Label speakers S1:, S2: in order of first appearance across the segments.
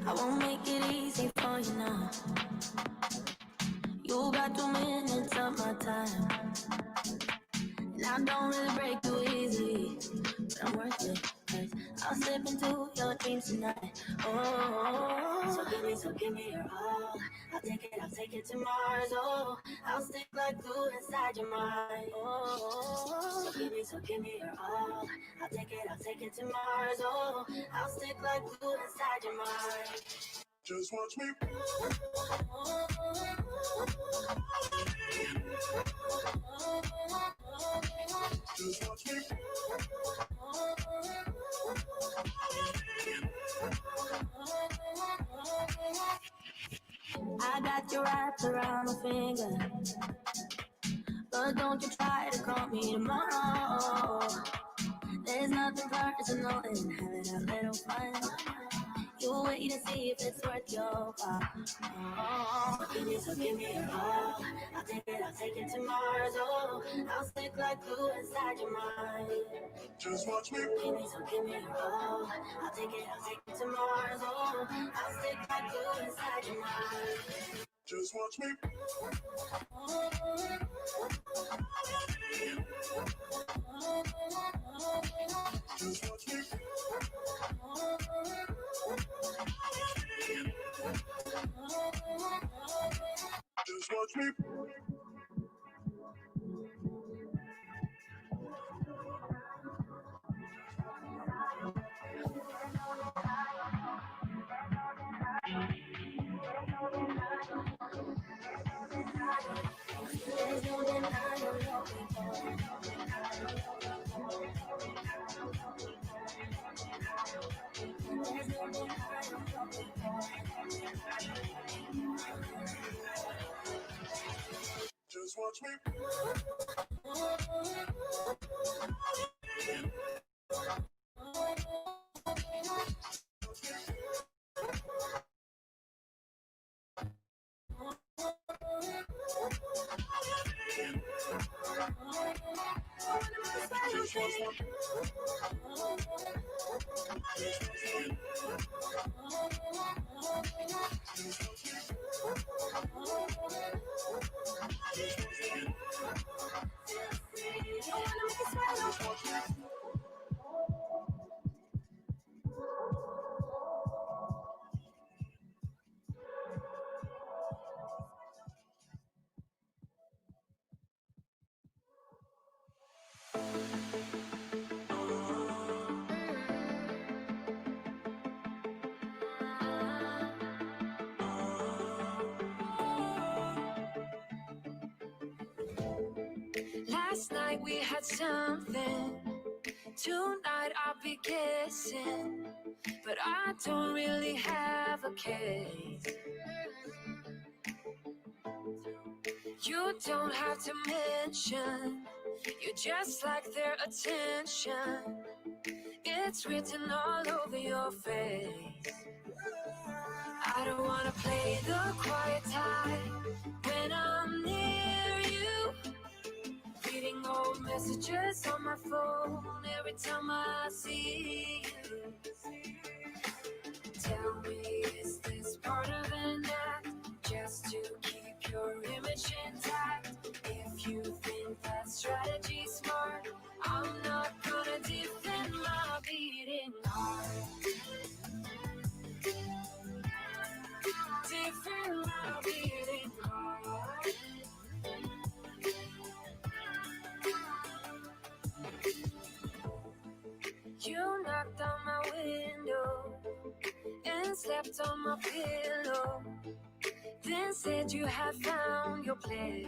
S1: I won't make it easy for you now. You got 2 minutes of my time, and I don't really break too easy, but I'm worth it, 'cause I'll slip into your dreams tonight. Oh, so give me your all. I'll take it to Mars. Oh, I'll stick like glue inside your mind. Oh, so give me your all. I'll take it to Mars. Oh, I'll stick like glue inside your mind.
S2: Just watch me. Just watch me.
S1: I got you wrapped around my finger, but don't you try to call me tomorrow. There's nothing personal in having a little fun. You wait to see if it's worth your while. Oh, so give me your all. I'll take it to Mars. Oh, I'll stick like glue inside your mind.
S2: Just watch me.
S1: So give me your all. I'll take it to Mars. Oh, I'll stick like glue inside your mind.
S2: Just watch me. Just watch me. Just watch me.
S1: There's no denying what we want. There's no denying what we want.
S2: Just watch me.
S3: Last night we had something. Tonight I'll be guessing, but I don't really have a case. You don't have to mention, you just like their attention. It's written all over your face. I don't wanna play the quiet type when I'm near you. Reading old messages on my phone every time I see you. Tell me, is this part of an act just to keep your image intact? If you think that strategy's smart, I'm not gonna defend my beating heart. Defend my beating heart. You knocked on my window and slept on my pillow, then said you had found your place.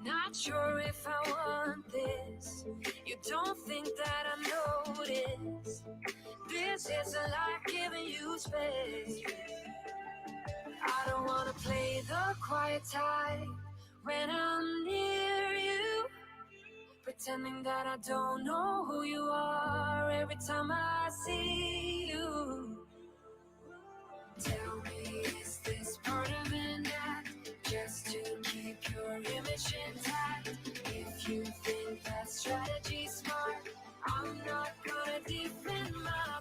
S3: Not sure if I want this. You don't think that I notice. This isn't like giving you space. I don't wanna play the quiet type when I'm near you, pretending that I don't know who you are every time I see you. Tell me, is this part of an act just to keep your image intact? If you think that strategy's smart, I'm not gonna defend my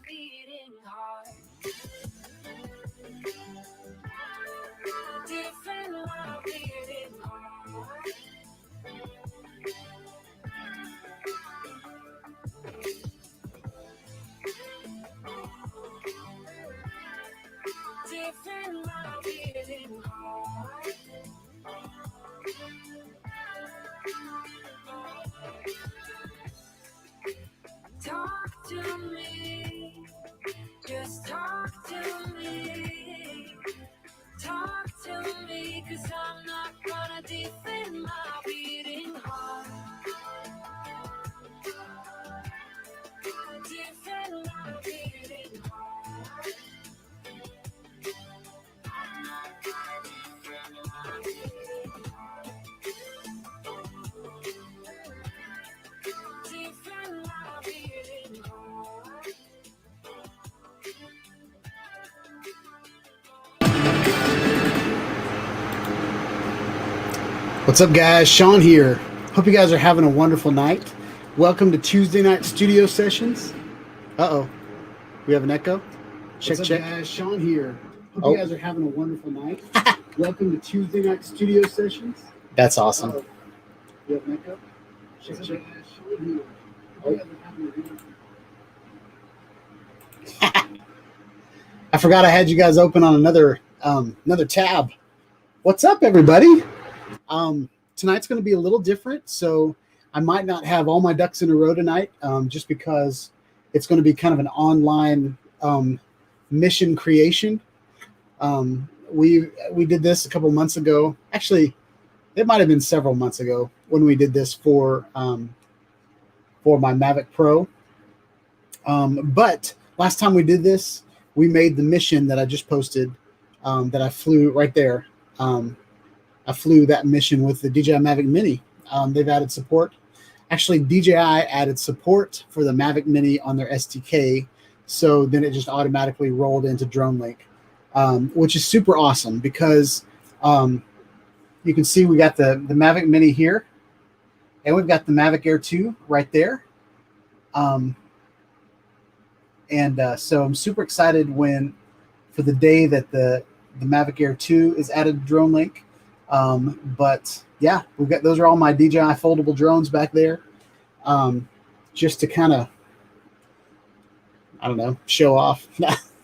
S3: defend my beating heart. Talk to me, just talk to me. Talk to me, 'cause I'm not gonna defend my beating heart. Defend my beating heart. I'm not gonna defend my beating heart. Defend my beating heart.
S4: What's up, guys? Sean here. Hope you guys are having a wonderful night. Welcome to Tuesday night studio sessions. Uh-oh. We have an echo? Check,
S5: What's up,
S4: check.
S5: guys? Sean here. Hope
S4: Oh.
S5: you guys are having a wonderful night. Welcome to Tuesday night studio sessions.
S4: That's awesome.
S5: Uh-oh. We have an echo? Check, check. Sean here. Hope you guys are having a wonderful
S4: I forgot I had you guys open on another tab. What's up, everybody? Tonight's going to be a little different, so I might not have all my ducks in a row tonight, just because it's going to be kind of an online mission creation. We did this a couple months ago. Actually, it might have been several months ago when we did this for my Mavic Pro. But last time we did this, we made the mission that I just posted, that I flew right there. I flew that mission with the DJI Mavic Mini. They've added support. Actually, DJI added support for the Mavic Mini on their SDK, so then it just automatically rolled into Dronelink, which is super awesome because you can see we got the Mavic Mini here, and we've got the Mavic Air 2 right there. So I'm super excited for the day that the Mavic Air 2 is added to Dronelink. But yeah, those are all my DJI foldable drones back there. Just to kind of, I don't know, show off.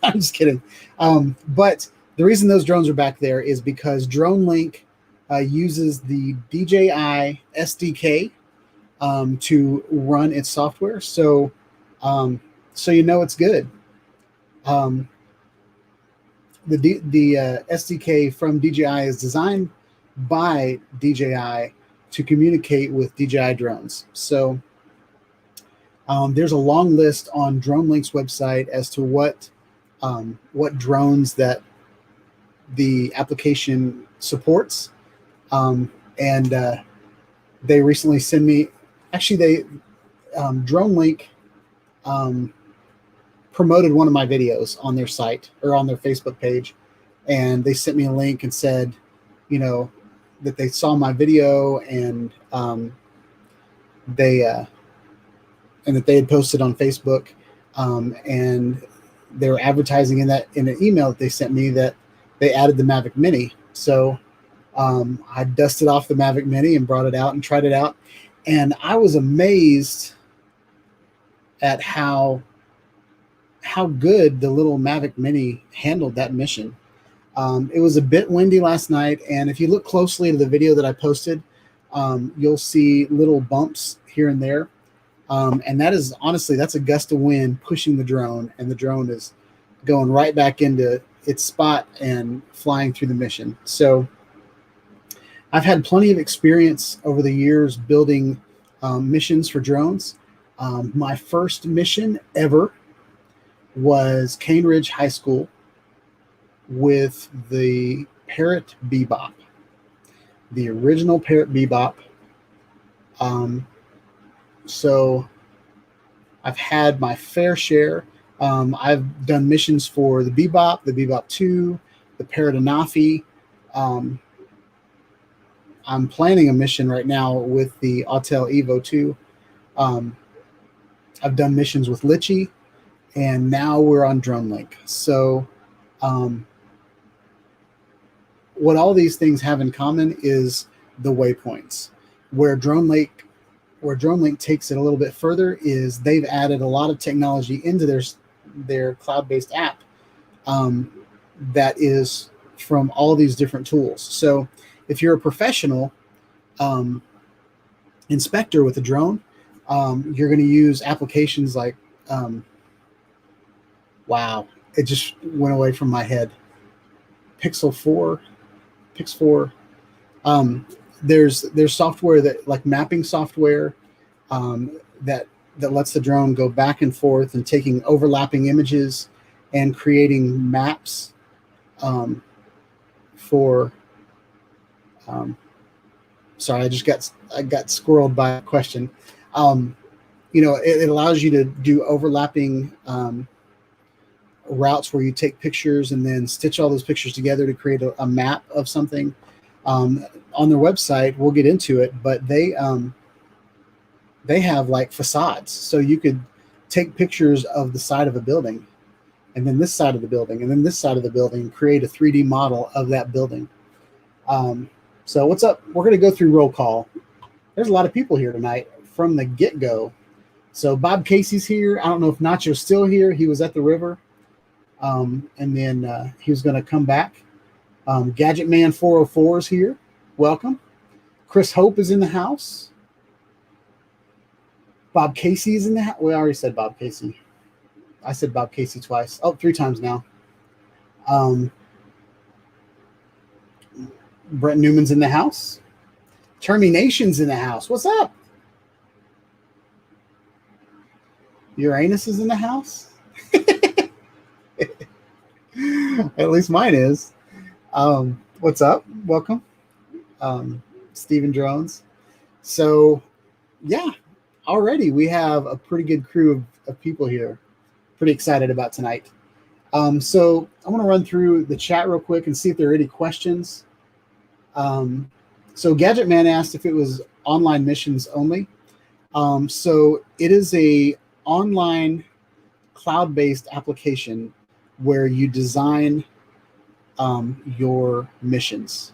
S4: I'm just kidding. But the reason those drones are back there is because Dronelink uses the DJI SDK to run its software. So you know it's good. The SDK from DJI is designed by DJI to communicate with DJI drones. So there's a long list on Dronelink's website as to what drones that the application supports. They recently sent me, Dronelink promoted one of my videos on their site or on their Facebook page, and they sent me a link and said, that they saw my video and that they had posted on Facebook, and they were advertising in an email that they sent me that they added the Mavic Mini. So I dusted off the Mavic Mini and brought it out and tried it out, and I was amazed at how good the little Mavic Mini handled that mission. It was a bit windy last night, and if you look closely to the video that I posted, you'll see little bumps here and there. And that's a gust of wind pushing the drone, and the drone is going right back into its spot and flying through the mission. So I've had plenty of experience over the years building missions for drones. My first mission ever was Cane Ridge High School with the Parrot Bebop, the original Parrot Bebop. So I've had my fair share. I've done missions for the Bebop 2, the Parrot Anafi. I'm planning a mission right now with the Autel Evo 2. I've done missions with Litchi, and now we're on Dronelink. So what all these things have in common is the waypoints. Where Dronelink takes it a little bit further is they've added a lot of technology into their cloud-based app. that is from all these different tools. So if you're a professional inspector with a drone, you're going to use applications like, wow, it just went away from my head. Pix4. There's software that, like mapping software, that lets the drone go back and forth and taking overlapping images and creating maps for. Sorry, I got squirreled by a question. It allows you to do overlapping routes where you take pictures and then stitch all those pictures together to create a map of something. On their website, we'll get into it, but they have like facades, so you could take pictures of the side of a building, and then this side of the building, and then this side of the building, and create a 3D model of that building. So what's up? We're going to go through roll call. There's a lot of people here tonight from the get-go. So Bob Casey's here. I don't know if Nacho's still here. He was at the river. And then he was going to come back. Gadget Man 404 is here. Welcome. Chris Hope is in the house. Bob Casey is in the house. We already said Bob Casey. I said Bob Casey twice. Oh, 3 times now. Brent Newman's in the house. Termination's in the house. What's up? Uranus is in the house. At least mine is. What's up? Welcome. Steven Drones. So, yeah, already we have a pretty good crew of people here. Pretty excited about tonight. So I want to run through the chat real quick and see if there are any questions. So Gadget Man asked if it was online missions only. So it is a online cloud-based application where you design your missions.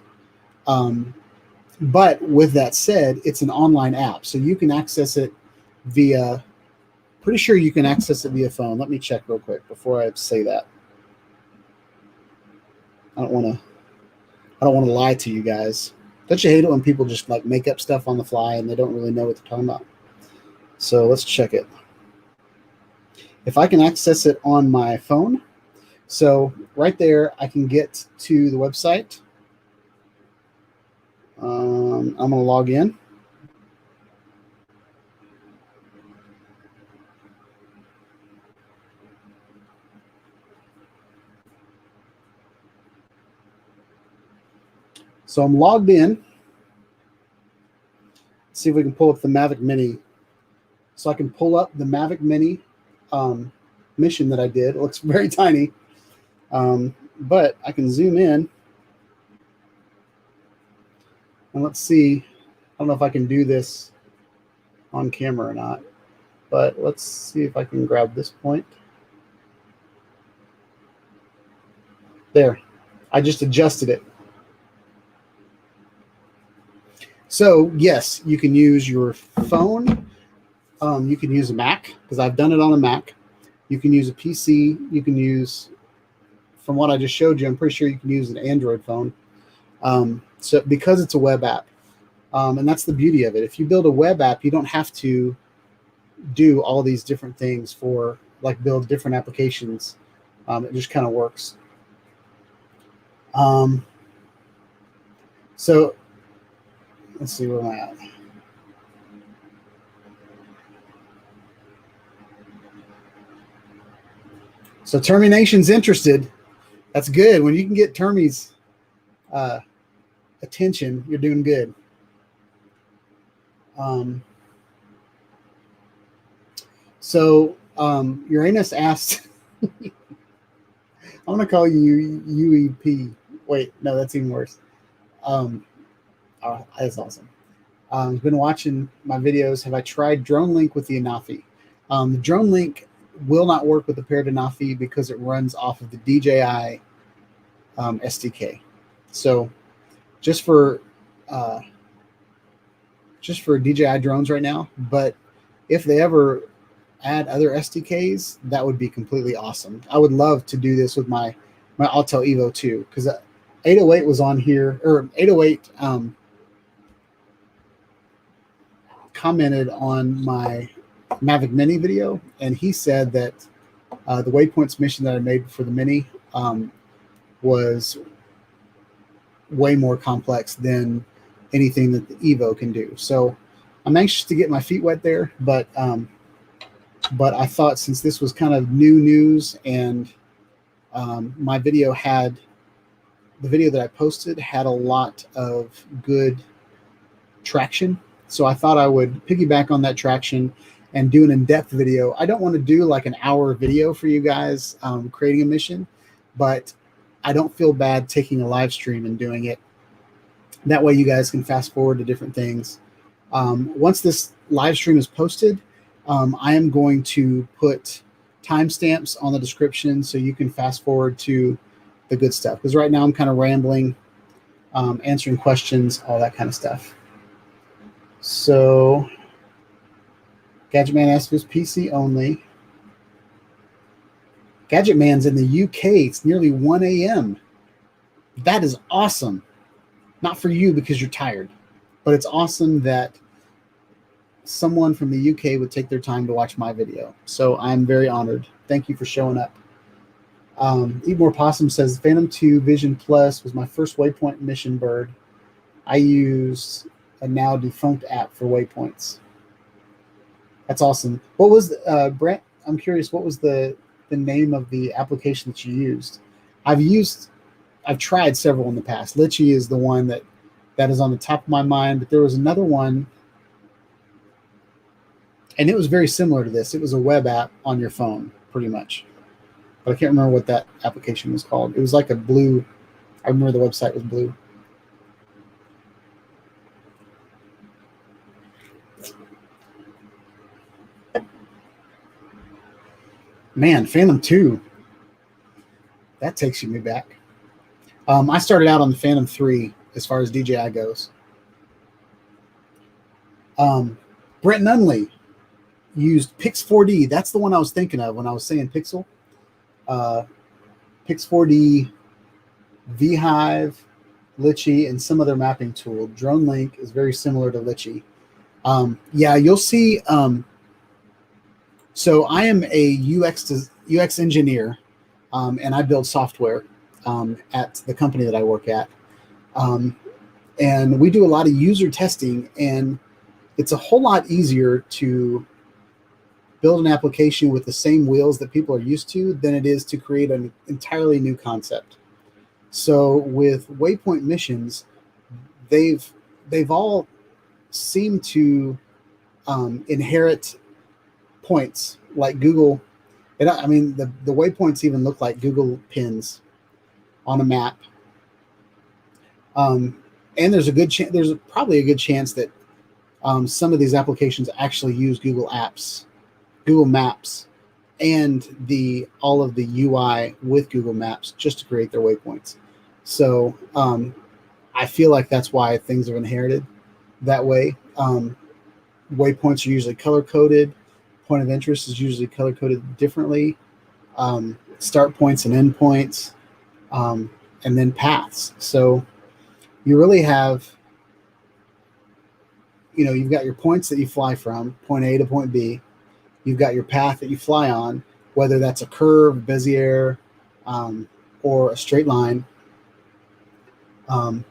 S4: But with that said, it's an online app, so you can access it via, pretty sure you can access it via phone. Let me check real quick before I say that. I don't want to lie to you guys. Don't you hate it when people just like make up stuff on the fly and they don't really know what they're talking about? So let's check it. If I can access it on my phone, so right there, I can get to the website. I'm going to log in. So I'm logged in. Let's see if we can pull up the Mavic Mini. So I can pull up the Mavic Mini mission that I did. It looks very tiny, but I can zoom in. And let's see. I don't know if I can do this on camera or not, but let's see if I can grab this point. There. I just adjusted it. So, yes, you can use your phone. You can use a Mac, because I've done it on a Mac. You can use a PC. You can use, from what I just showed you, I'm pretty sure you can use an Android phone. So because it's a web app, and that's the beauty of it. If you build a web app, you don't have to do all these different things for, like, build different applications. It just kind of works. So let's see where I'm at. So Termination's interested. That's good. When you can get Termy's attention, you're doing good. So Uranus asked, I'm going to call you UEP. Wait, no, that's even worse. Oh, that's awesome. He's been watching my videos. Have I tried Dronelink with the Anafi? The Dronelink will not work with the paired Anafi because it runs off of the DJI SDK. So just for DJI drones right now, but if they ever add other SDKs, that would be completely awesome. I would love to do this with my my Autel Evo 2, because 808 was on here, or 808 commented on my Mavic Mini video, and he said that the Waypoints mission that I made for the Mini was way more complex than anything that the Evo can do. So I'm anxious to get my feet wet there, but I thought since this was kind of new news, and my video the video that I posted had a lot of good traction, so I thought I would piggyback on that traction and do an in-depth video. I don't want to do like an hour video for you guys creating a mission, but I don't feel bad taking a live stream and doing it. That way you guys can fast forward to different things. Once this live stream is posted, I am going to put timestamps on the description so you can fast forward to the good stuff. Because right now I'm kind of rambling, answering questions, all that kind of stuff. So Gadget Man asked if it's PC only. Gadget Man's in the UK. It's nearly 1 a.m. That is awesome. Not for you because you're tired, but it's awesome that someone from the UK would take their time to watch my video. So I'm very honored. Thank you for showing up. Eat More Possum says, Phantom 2 Vision Plus was my first Waypoint mission bird. I use a now defunct app for waypoints. That's awesome. What was, Brent, I'm curious, what was the name of the application that you used? I've tried several in the past. Litchi is the one that is on the top of my mind, but there was another one, and it was very similar to this. It was a web app on your phone, pretty much. But I can't remember what that application was called. It was like a blue, I remember the website was blue. Man, Phantom 2. That takes me back. I started out on the Phantom 3 as far as DJI goes. Brent Nunley used Pix 4D. That's the one I was thinking of when I was saying Pixel. Pix 4D, VHive, Litchi, and some other mapping tool. Dronelink is very similar to Litchi. Yeah, you'll see. So I am a UX engineer, and I build software at the company that I work at. And we do a lot of user testing, and it's a whole lot easier to build an application with the same wheels that people are used to than it is to create an entirely new concept. So with Waypoint missions, they've all seemed to inherit points like Google. And I mean, the waypoints even look like Google pins on a map. And there's probably a good chance that some of these applications actually use Google Maps, and all of the UI with Google Maps just to create their waypoints. So I feel like that's why things are inherited that way. Waypoints are usually color-coded. Point of interest is usually color-coded differently. Start points and end points, and then paths. So you really have, you've got your points that you fly from, point A to point B. You've got your path that you fly on, whether that's a curve, Bezier, or a straight line. And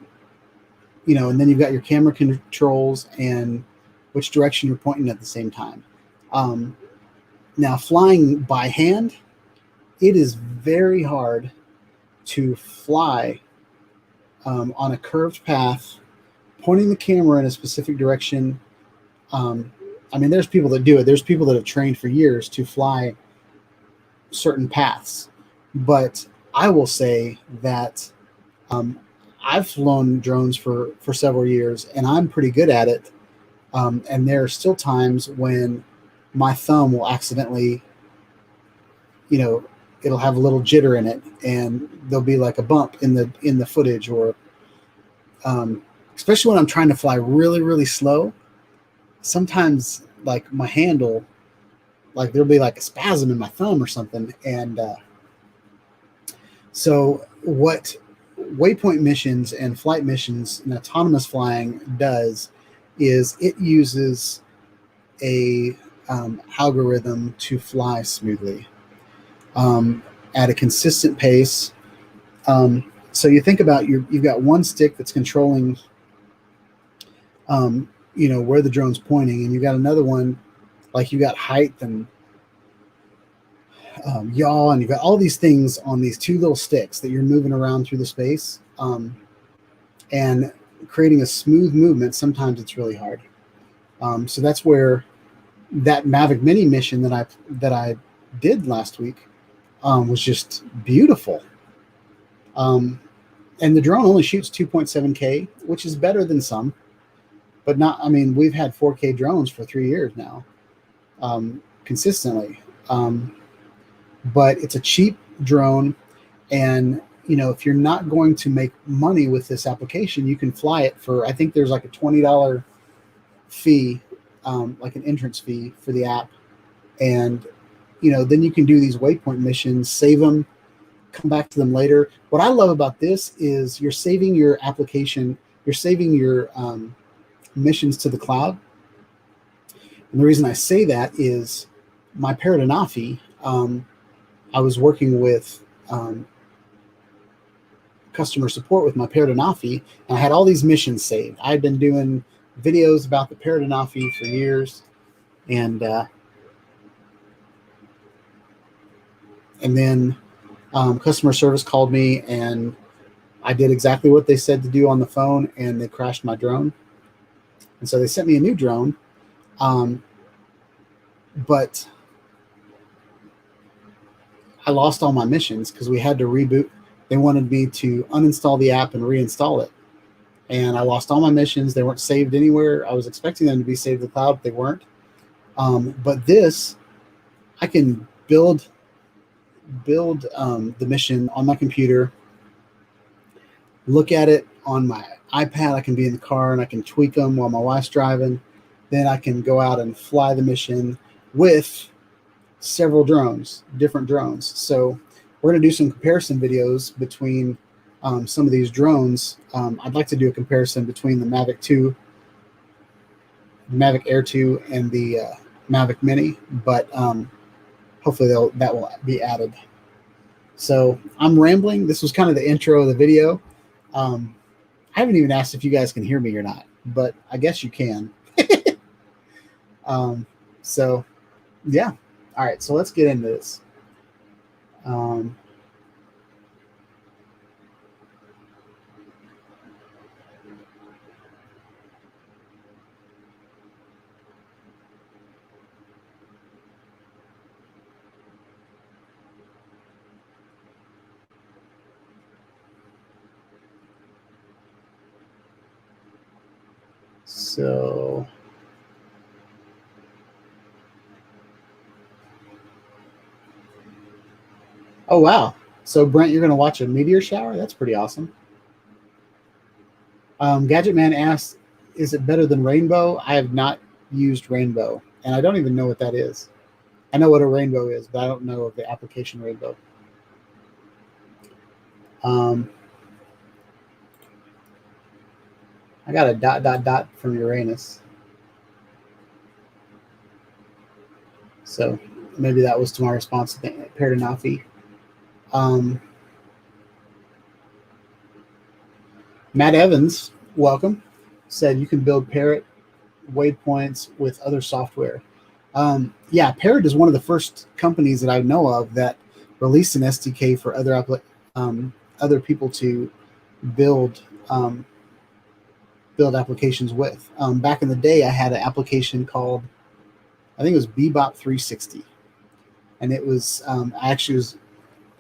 S4: then you've got your camera controls and which direction you're pointing at the same time. Now, flying by hand, it is very hard to fly on a curved path, pointing the camera in a specific direction. I mean, there's people that do it. There's people that have trained for years to fly certain paths. But I will say that I've flown drones for several years, and I'm pretty good at it. And there are still times when my thumb will accidentally, it'll have a little jitter in it, and there'll be like a bump in the footage, or especially when I'm trying to fly really, really slow. Sometimes like my handle, like there'll be like a spasm in my thumb or something. And so what Waypoint missions and flight missions and autonomous flying does is it uses a algorithm to fly smoothly at a consistent pace. So you think about you've got one stick that's controlling, where the drone's pointing, and you've got another one, like you got height and yaw, and you've got all these things on these two little sticks that you're moving around through the space, and creating a smooth movement. Sometimes it's really hard. So that's where that Mavic Mini mission that I did last week was just beautiful. And the drone only shoots 2.7K, which is better than some, but not. I mean, we've had 4K drones for 3 years now, consistently. But it's a cheap drone, and if you're not going to make money with this application, you can fly it for, I think there's like a $20 fee, like an entrance fee for the app, and then you can do these Waypoint missions, save them, come back to them later. What I love about this is you're saving your application, you're saving your missions to the cloud. And the reason I say that is my Paradanafi, I was working with customer support with my Paradanafi, and I had all these missions saved. I had been doing videos about the Paradanafi for years, and then customer service called me, and I did exactly what they said to do on the phone, and they crashed my drone. And so they sent me a new drone, but I lost all my missions because we had to reboot. They wanted me to uninstall the app and reinstall it, and I lost all my missions. They weren't saved anywhere. I was expecting them to be saved to the cloud, but they weren't. But this, I can build the mission on my computer, look at it on my iPad. I can be in the car and I can tweak them while my wife's driving. Then I can go out and fly the mission with several drones, different drones. So we're going to do some comparison videos between some of these drones. I'd like to do a comparison between the Mavic 2, Mavic Air 2, and the Mavic Mini, but hopefully that will be added. So I'm rambling. This was kind of the intro of the video. I haven't even asked if you guys can hear me or not, but I guess you can. So yeah. All right. So let's get into this. So oh, wow. So Brent, you're going to watch a meteor shower? That's pretty awesome. Gadget Man asks, is it better than Rainbow? I have not used Rainbow, and I don't even know what that is. I know what a rainbow is, but I don't know of the application Rainbow. I got a ... from Uranus. So maybe that was to my response to Paradanafi. Matt Evans, welcome, said you can build Parrot waypoints with other software. Yeah, Parrot is one of the first companies that I know of that released an SDK for other people to build applications with. Back in the day, I had an application called, I think it was Bebop 360, and it was I actually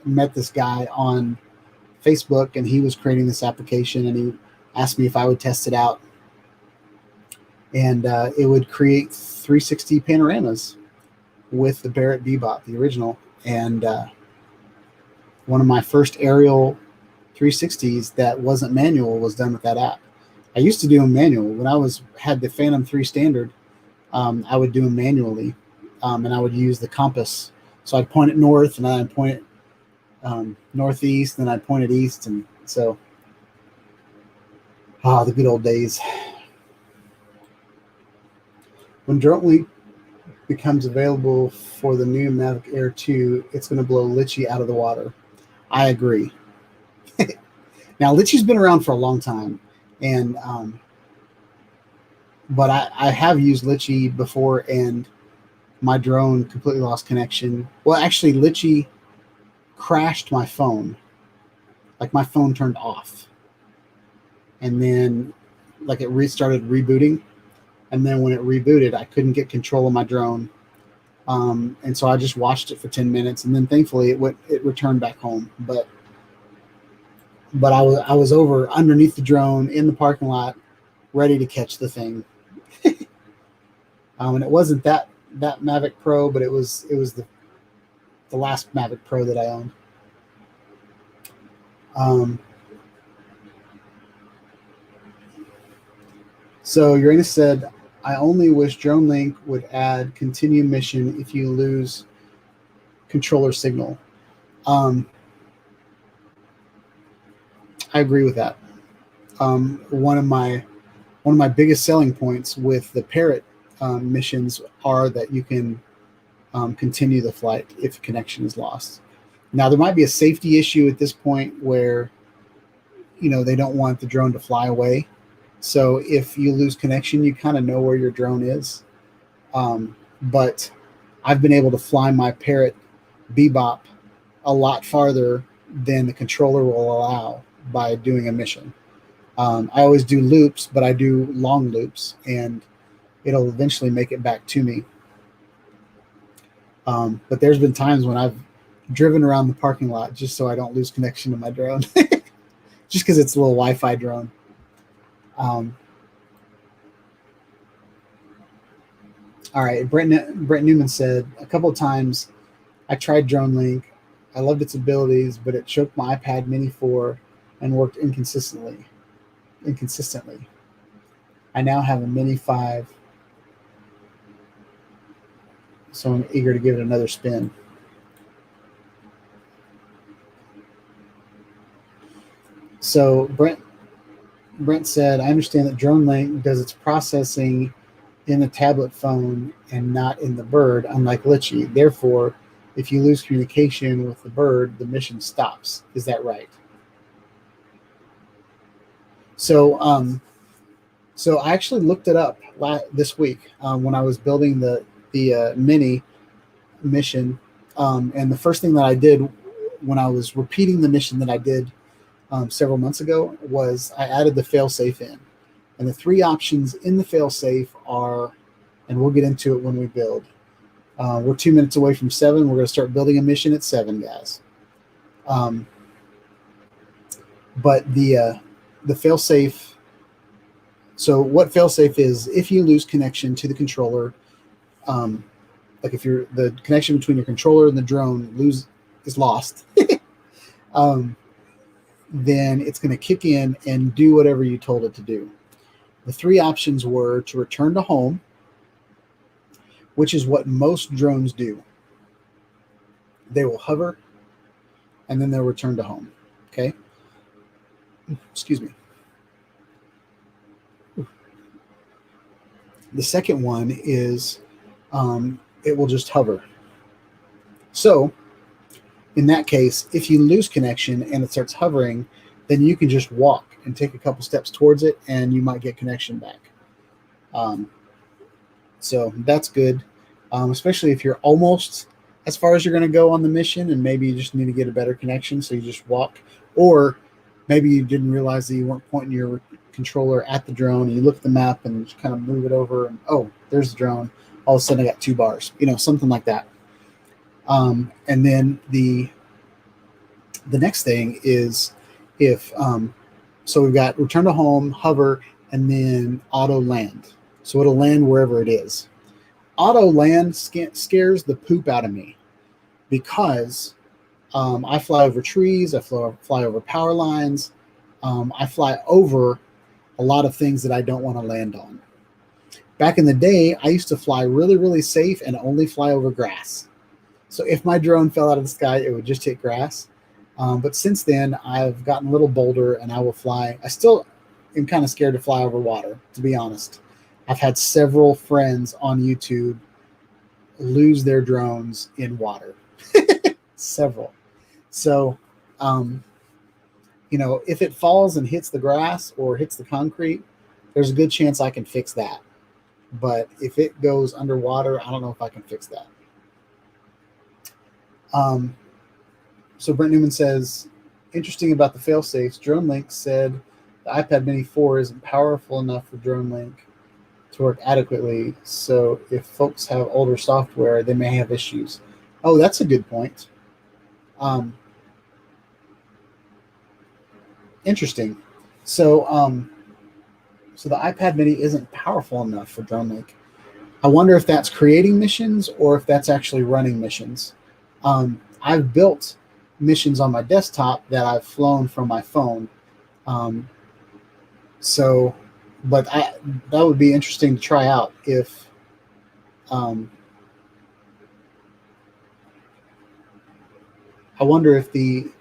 S4: met this guy on Facebook, and he was creating this application, and he asked me if I would test it out, and it would create 360 panoramas with the Barrett Bebop, the original, and one of my first aerial 360s that wasn't manual was done with that app. I used to do them manual. When I had the Phantom 3 standard, I would do them manually, and I would use the compass. So I'd point it north, and then I'd point it northeast, then I'd point it east, and so the good old days. When Dronelink becomes available for the new Mavic Air 2, it's going to blow Litchi out of the water. I agree. Now, Litchi's been around for a long time, and but I have used Litchi before, and my drone completely lost connection. Well, actually, Litchi crashed my phone. Like, my phone turned off, and then like it restarted rebooting, and then when it rebooted, I couldn't get control of my drone, and so I just watched it for 10 minutes, and then thankfully it returned back home. But I was over underneath the drone in the parking lot, ready to catch the thing. And it wasn't that Mavic Pro, but it was the last Mavic Pro that I owned. So Uranus said, I only wish Dronelink would add continue mission if you lose controller signal. I agree with that. One of my biggest selling points with the Parrot missions are that you can continue the flight if connection is lost. Now, there might be a safety issue at this point where, they don't want the drone to fly away. So if you lose connection, you kind of know where your drone is. But I've been able to fly my Parrot Bebop a lot farther than the controller will allow by doing a mission. I always do loops, but I do long loops, and it'll eventually make it back to me. But there's been times when I've driven around the parking lot just so I don't lose connection to my drone, just because it's a little Wi-Fi drone. All right, Brent Newman said, a couple of times I tried Dronelink. I loved its abilities, but it choked my iPad Mini 4 and worked inconsistently. I now have a Mini 5, so I'm eager to give it another spin. So Brent said, I understand that Dronelink does its processing in the tablet phone and not in the bird, unlike Litchi. Therefore, if you lose communication with the bird, the mission stops. Is that right? So I actually looked it up this week when I was building the Mini mission, and the first thing that I did when I was repeating the mission that I did several months ago was I added the Failsafe in. And the three options in the Failsafe are, and we'll get into it when we build. We're 2 minutes away from 7. We're going to start building a mission at 7, guys. But the Failsafe, so what Failsafe is, if you lose connection to the controller, like if the connection between your controller and the drone is lost, then it's going to kick in and do whatever you told it to do. The three options were to return to home, which is what most drones do. They will hover, and then they'll return to home. Okay? Excuse me. The second one is it will just hover. So, in that case, if you lose connection and it starts hovering, then you can just walk and take a couple steps towards it, and you might get connection back. So that's good, especially if you're almost as far as you're going to go on the mission, and maybe you just need to get a better connection, so you just walk. Or maybe you didn't realize that you weren't pointing your controller at the drone, and you look at the map and just kind of move it over, and oh, there's the drone. All of a sudden I got 2 bars, something like that. And then the next thing is if so we've got return to home, hover, and then auto land. So it'll land wherever it is. Auto land scares the poop out of me because I fly over trees, I fly over power lines, I fly over a lot of things that I don't want to land on. Back in the day, I used to fly really, really safe and only fly over grass. So if my drone fell out of the sky, it would just hit grass. But since then, I've gotten a little bolder, and I will fly. I still am kind of scared to fly over water, to be honest. I've had several friends on YouTube lose their drones in water. Several. So, if it falls and hits the grass or hits the concrete, there's a good chance I can fix that. But if it goes underwater, I don't know if I can fix that. So Brent Newman says, interesting about the failsafes. Dronelink said the iPad Mini 4 isn't powerful enough for Dronelink to work adequately. So if folks have older software, they may have issues. Oh, that's a good point. Interesting. So the iPad Mini isn't powerful enough for Dronelink. I wonder if that's creating missions or if that's actually running missions. I've built missions on my desktop that I've flown from my phone. But that would be interesting to try out if I wonder if the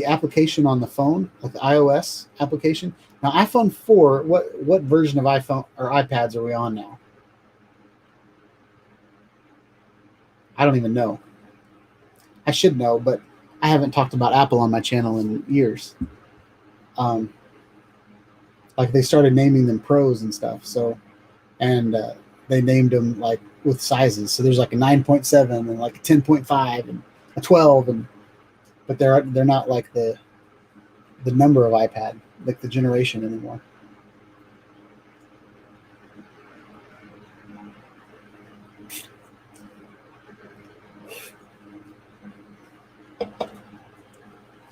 S4: application on the phone, like the iOS application. Now, iPhone 4, what version of iPhone or iPads are we on now? I don't even know. I should know, but I haven't talked about Apple on my channel in years. Like they started naming them Pros and stuff. So, and they named them like with sizes. So there's like a 9.7 and like a 10.5 and a 12, but they're not like the number of iPad, like the generation anymore.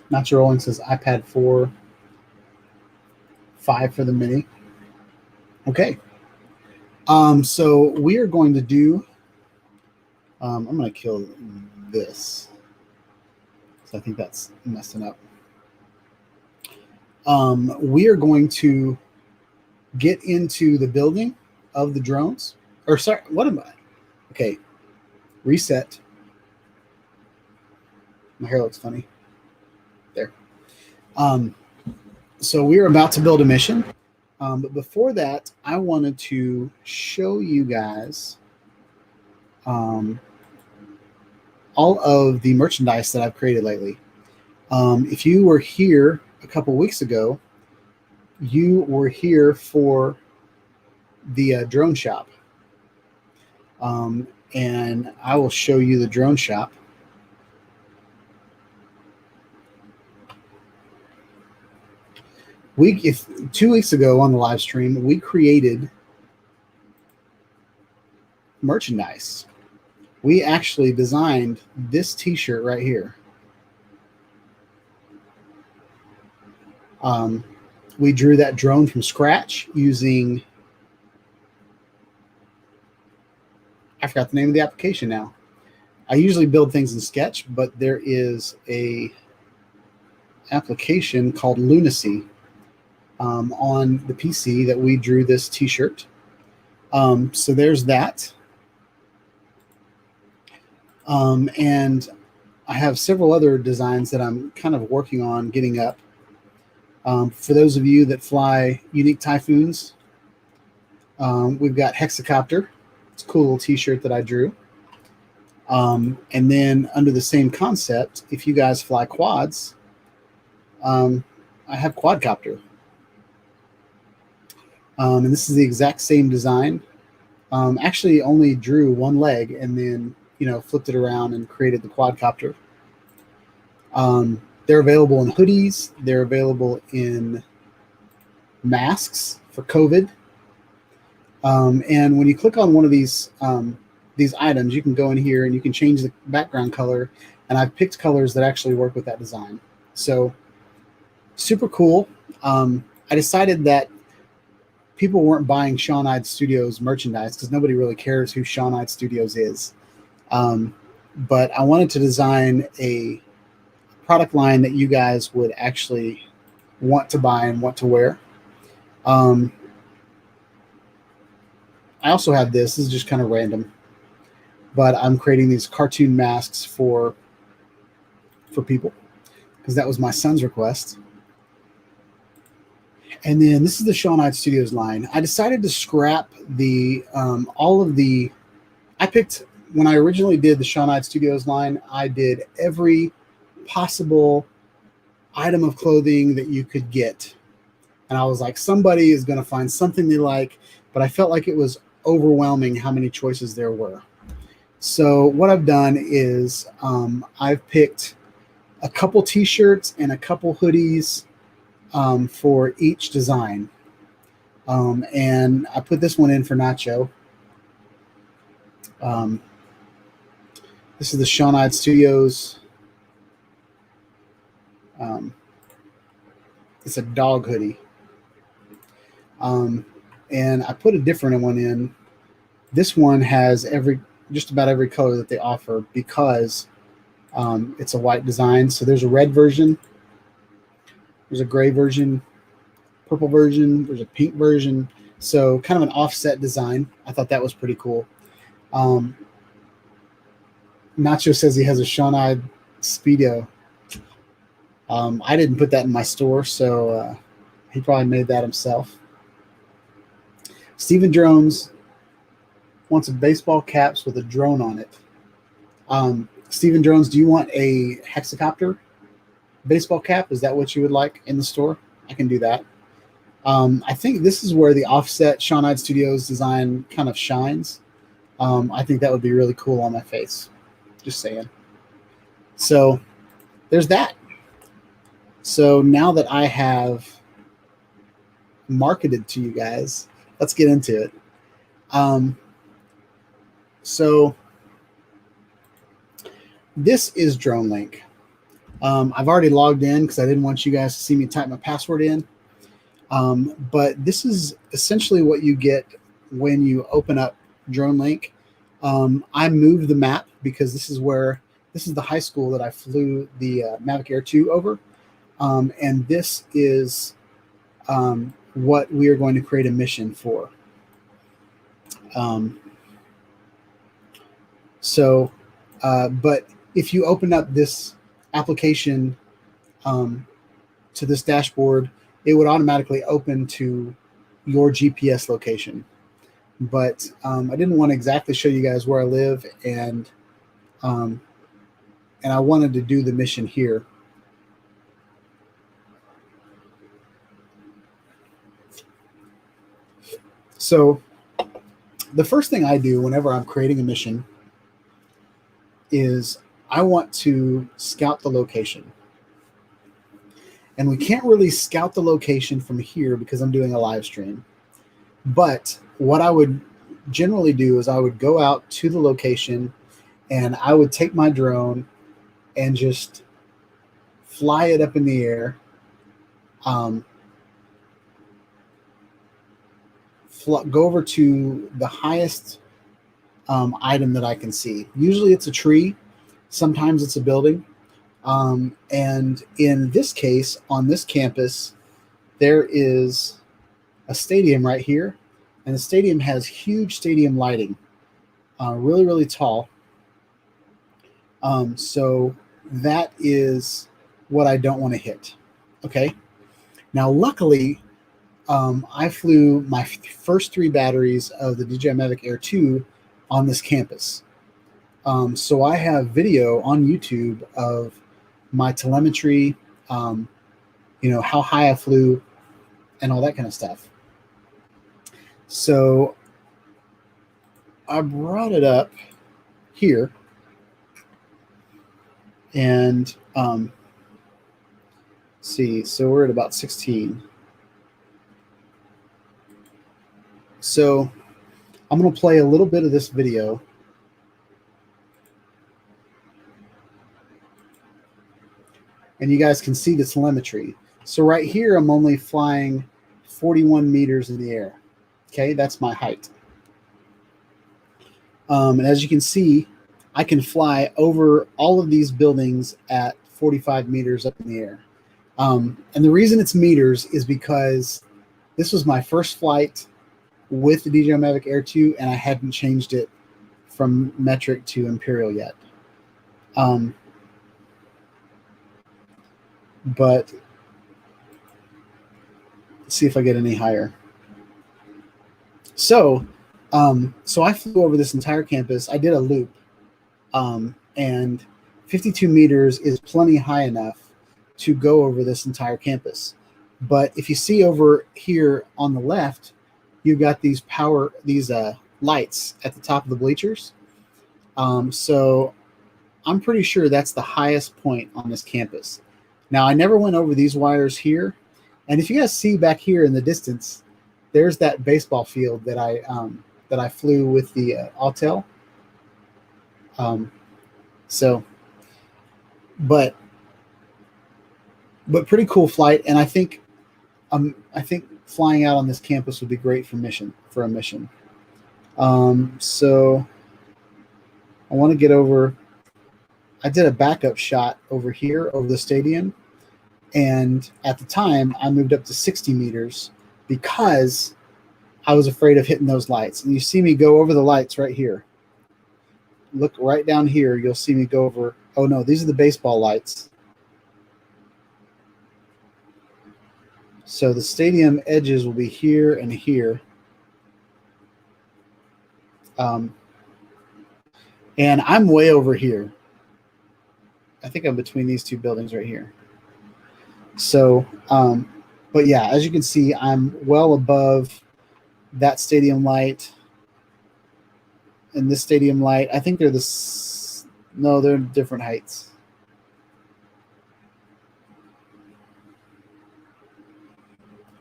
S4: Nacho Rolling says iPad 4, 5 for the Mini. Okay. So we are going to do, I'm going to kill this. So I think that's messing up. We are going to get into the building of the drones. Or sorry, what am I? Okay. Reset. My hair looks funny. There. So we are about to build a mission. But before that, I wanted to show you guys all of the merchandise that I've created lately. If you were here a couple weeks ago, you were here for the drone shop. And I will show you the drone shop. If 2 weeks ago on the live stream, we created merchandise. We actually designed this t-shirt right here. We drew that drone from scratch using, I forgot the name of the application now. I usually build things in Sketch, but there is a application called Lunacy on the PC that we drew this t-shirt. So there's that. And I have several other designs that I'm kind of working on getting up. For those of you that fly Unique Typhoons, we've got Hexacopter. It's a cool little t-shirt that I drew. And then under the same concept, if you guys fly quads, I have Quadcopter. And this is the exact same design. Actually only drew one leg and then, flipped it around and created the Quadcopter. They're available in hoodies. They're available in masks for COVID. And when you click on one of these items, you can go in here and you can change the background color. And I've picked colors that actually work with that design. So super cool. I decided that people weren't buying Shawn-Eyed Studios merchandise because nobody really cares who Shawn-Eyed Studios is. But I wanted to design a product line that you guys would actually want to buy and want to wear. I also have this. This is just kind of random. But I'm creating these cartoon masks for people. because that was my son's request. And then this is the Shaw Knight Studios line. I decided to scrap the all of the. I picked when I originally did the Shaw Knight Studios line. I did every possible item of clothing that you could get, and I was like, somebody is going to find something they like, but I felt like it was overwhelming how many choices there were. So what I've done is I've picked a couple t-shirts and a couple hoodies for each design. And I put this one in for Nacho. This is the Shaw Knight Studios. It's a dog hoodie. And I put a different one in. This one has just about every color that they offer because it's a white design. So there's a red version, there's a gray version, purple version, there's a pink version. So kind of an offset design. I thought that was pretty cool. Nacho says he has a Shaw Knight Speedo. I didn't put that in my store, so he probably made that himself. Stephen Jones wants a baseball caps with a drone on it. Stephen Jones, do you want a hexacopter baseball cap? Is that what you would like in the store? I can do that. I think this is where the offset Shaw Knight Studios design kind of shines. I think that would be really cool on my face. Just saying. So there's that. So now that I have marketed to you guys, let's get into it. So this is Dronelink. I've already logged in because I didn't want you guys to see me type my password in. But this is essentially what you get when you open up Dronelink. I moved the map because this is the high school that I flew the Mavic Air 2 over. And this is what we are going to create a mission for. But if you open up this application to this dashboard, it would automatically open to your GPS location. But I didn't want to exactly show you guys where I live, and I wanted to do the mission here. So the first thing I do whenever I'm creating a mission is I want to scout the location. And we can't really scout the location from here because I'm doing a live stream. But what I would generally do is I would go out to the location and I would take my drone and just fly it up in the air. Go over to the highest item that I can see. Usually it's a tree. Sometimes it's a building. And in this case, on this campus, there is a stadium right here. And the stadium has huge stadium lighting, really, really tall. So that is what I don't want to hit. Okay. Now, luckily, I flew my first 3 batteries of the DJI Mavic Air 2 on this campus. So I have video on YouTube of my telemetry, how high I flew and all that kind of stuff. So I brought it up here and see, so we're at about 16. So I'm going to play a little bit of this video. And you guys can see the telemetry. So right here, I'm only flying 41 meters in the air. Okay, that's my height. And as you can see, I can fly over all of these buildings at 45 meters up in the air. And the reason it's meters is because this was my first flight with the DJI Mavic Air 2, and I hadn't changed it from metric to imperial yet. but let's see if I get any higher. So I flew over this entire campus. I did a loop, and 52 meters is plenty high enough to go over this entire campus. But if you see over here on the left, you've got these lights at the top of the bleachers. So I'm pretty sure that's the highest point on this campus. Now, I never went over these wires here. And if you guys see back here in the distance, there's that baseball field that I flew with the Autel. But pretty cool flight, and I think flying out on this campus would be great for a mission. So I want to get over. I did a backup shot over here over the stadium, and at the time I moved up to 60 meters because I was afraid of hitting those lights. And you see me go over the lights right here. Look right down here. You'll see me go over. Oh no, these are the baseball lights. So the stadium edges will be here and here. And I'm way over here. I think I'm between these two buildings right here. So, but yeah, as you can see, I'm well above that stadium light and this stadium light. I think they're they're different heights.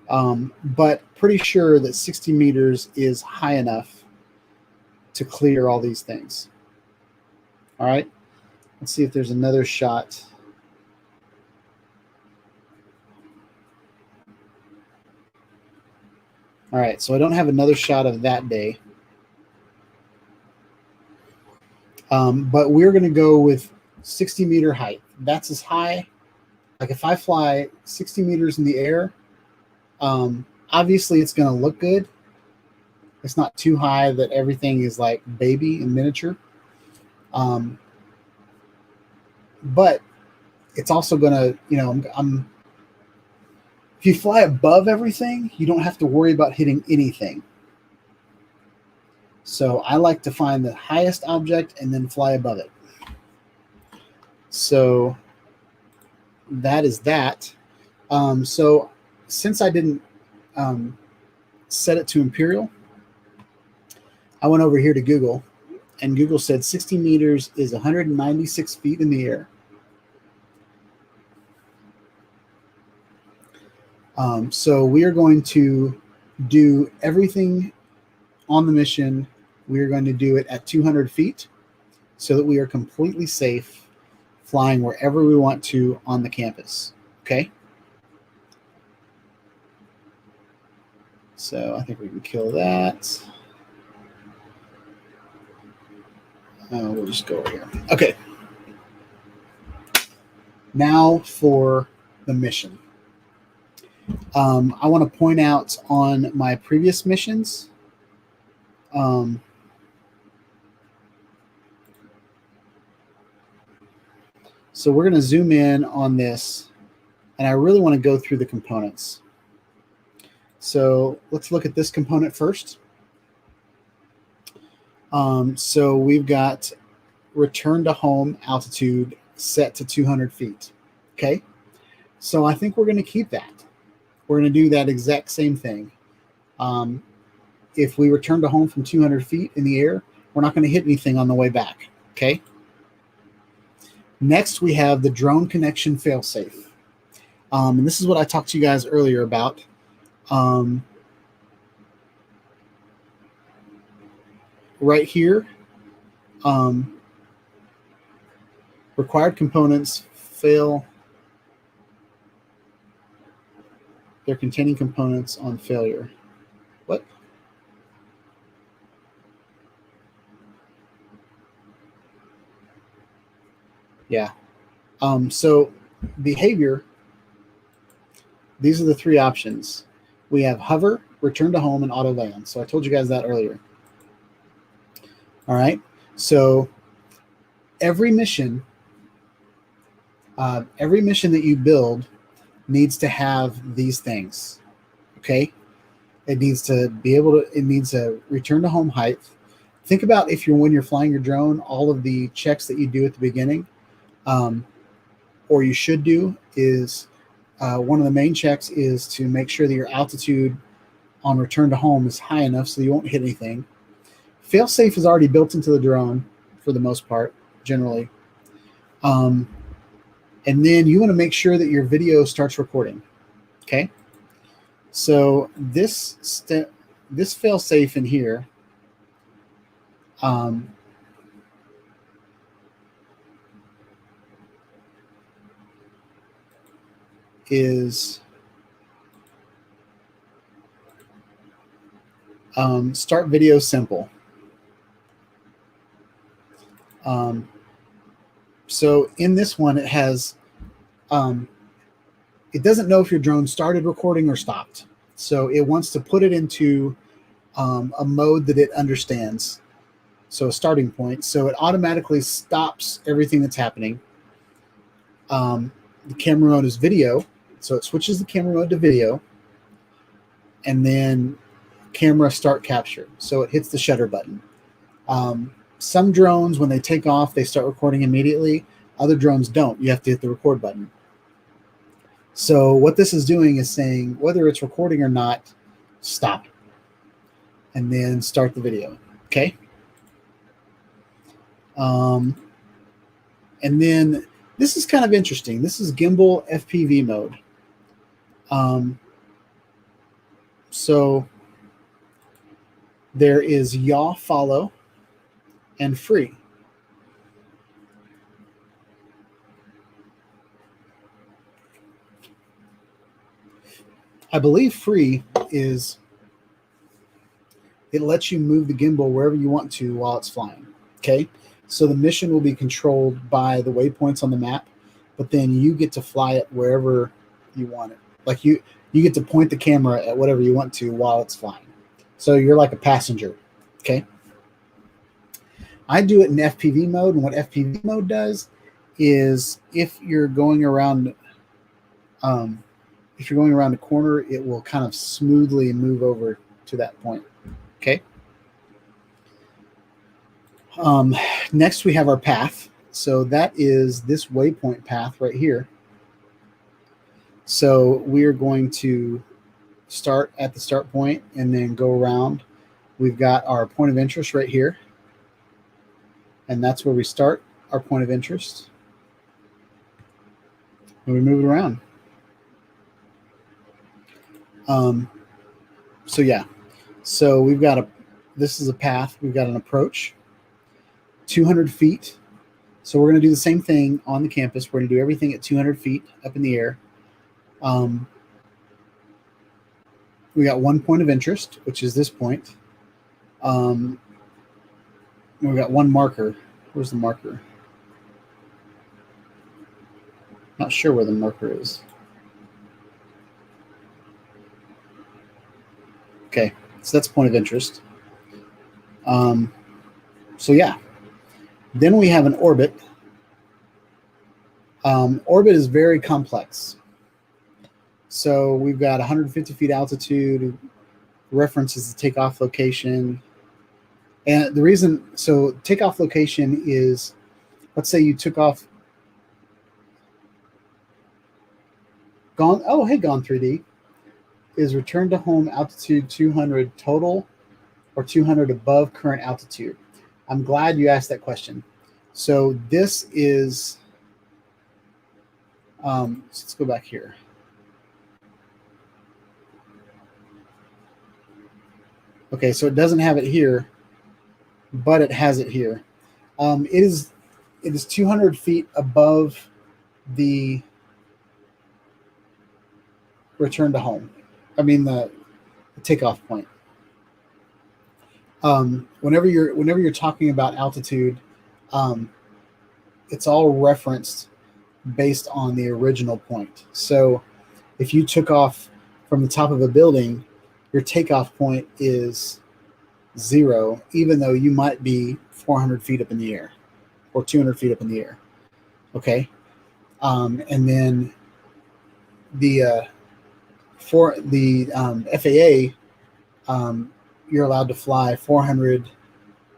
S4: But pretty sure that 60 meters is high enough to clear all these things. All right, let's see if there's another shot. All right, so I don't have another shot of that day. But we're going to go with 60 meter height. That's as high. Like if I fly 60 meters in the air, obviously it's going to look good. It's not too high that everything is like baby and miniature. But it's also going to, if you fly above everything, you don't have to worry about hitting anything. So I like to find the highest object and then fly above it. So that is that. So since I didn't set it to Imperial, I went over here to Google, and Google said 60 meters is 196 feet in the air. So we are going to do everything on the mission. We are going to do it at 200 feet so that we are completely safe flying wherever we want to on the campus. Okay? So I think we can kill that. We'll just go over here. Okay. Now for the mission. I want to point out on my previous missions, so we're going to zoom in on this, and I really want to go through the components. So let's look at this component first. So we've got return to home altitude set to 200 feet. Okay. So I think we're going to keep that. We're going to do that exact same thing. If we return to home from 200 feet in the air, we're not going to hit anything on the way back. Okay. Next, we have the drone connection failsafe. And this is what I talked to you guys earlier about. Right here, required components fail. They're containing components on failure. What? Yeah. So behavior, these are the three options. We have hover, return to home, and auto land. So I told you guys that earlier. All right. So every mission that you build needs to have these things. Okay, it needs to be able to. It needs a return to home height. Think about when you're flying your drone, all of the checks that you do at the beginning, or you should do, is one of the main checks is to make sure that your altitude on return to home is high enough so you won't hit anything. Failsafe is already built into the drone for the most part, generally. And then you want to make sure that your video starts recording. Okay. So this failsafe in here is start video simple. So in this one, it has, it doesn't know if your drone started recording or stopped. So it wants to put it into a mode that it understands. So a starting point. So it automatically stops everything that's happening. The camera mode is video. So it switches the camera mode to video. And then camera start capture. So it hits the shutter button. Some drones, when they take off, they start recording immediately. Other drones don't. You have to hit the record button. So what this is doing is saying whether it's recording or not, stop. And then start the video. Okay. And then this is kind of interesting. This is Gimbal Fpv Mode. So there is yaw, follow, and free. I believe free is it lets you move the gimbal wherever you want to while it's flying. Okay, so the mission will be controlled by the waypoints on the map, but then you get to fly it wherever you want it. Like you get to point the camera at whatever you want to while it's flying. So you're like a passenger. Okay. I do it in FPV mode, and what FPV mode does is if you're going around a corner, it will kind of smoothly move over to that point. Okay. Next we have our path. So that is this waypoint path right here. So we are going to start at the start point and then go around. We've got our point of interest right here. And that's where we start our point of interest. And we move it around. So yeah, so we've got this is a path. We've got an approach, 200 feet. So we're going to do the same thing on the campus. We're going to do everything at 200 feet up in the air. We got one point of interest, which is this point. We've got one marker. Where's the marker? Not sure where the marker is. Okay, so that's point of interest. So yeah, then we have an orbit. Orbit is very complex. So we've got 150 feet altitude, references the takeoff location. And the reason, so takeoff location is, let's say you took off, Gone 3D, is return to home altitude 200 total or 200 above current altitude. I'm glad you asked that question. So this is, let's go back here. Okay, so it doesn't have it here, but it has it here. It is 200 feet above the return to home. I mean the takeoff point. Whenever you're talking about altitude, it's all referenced based on the original point. So if you took off from the top of a building, your takeoff point is 0, even though you might be 400 feet up in the air or 200 feet up in the air. Okay. And then the for the FAA, you're allowed to fly 400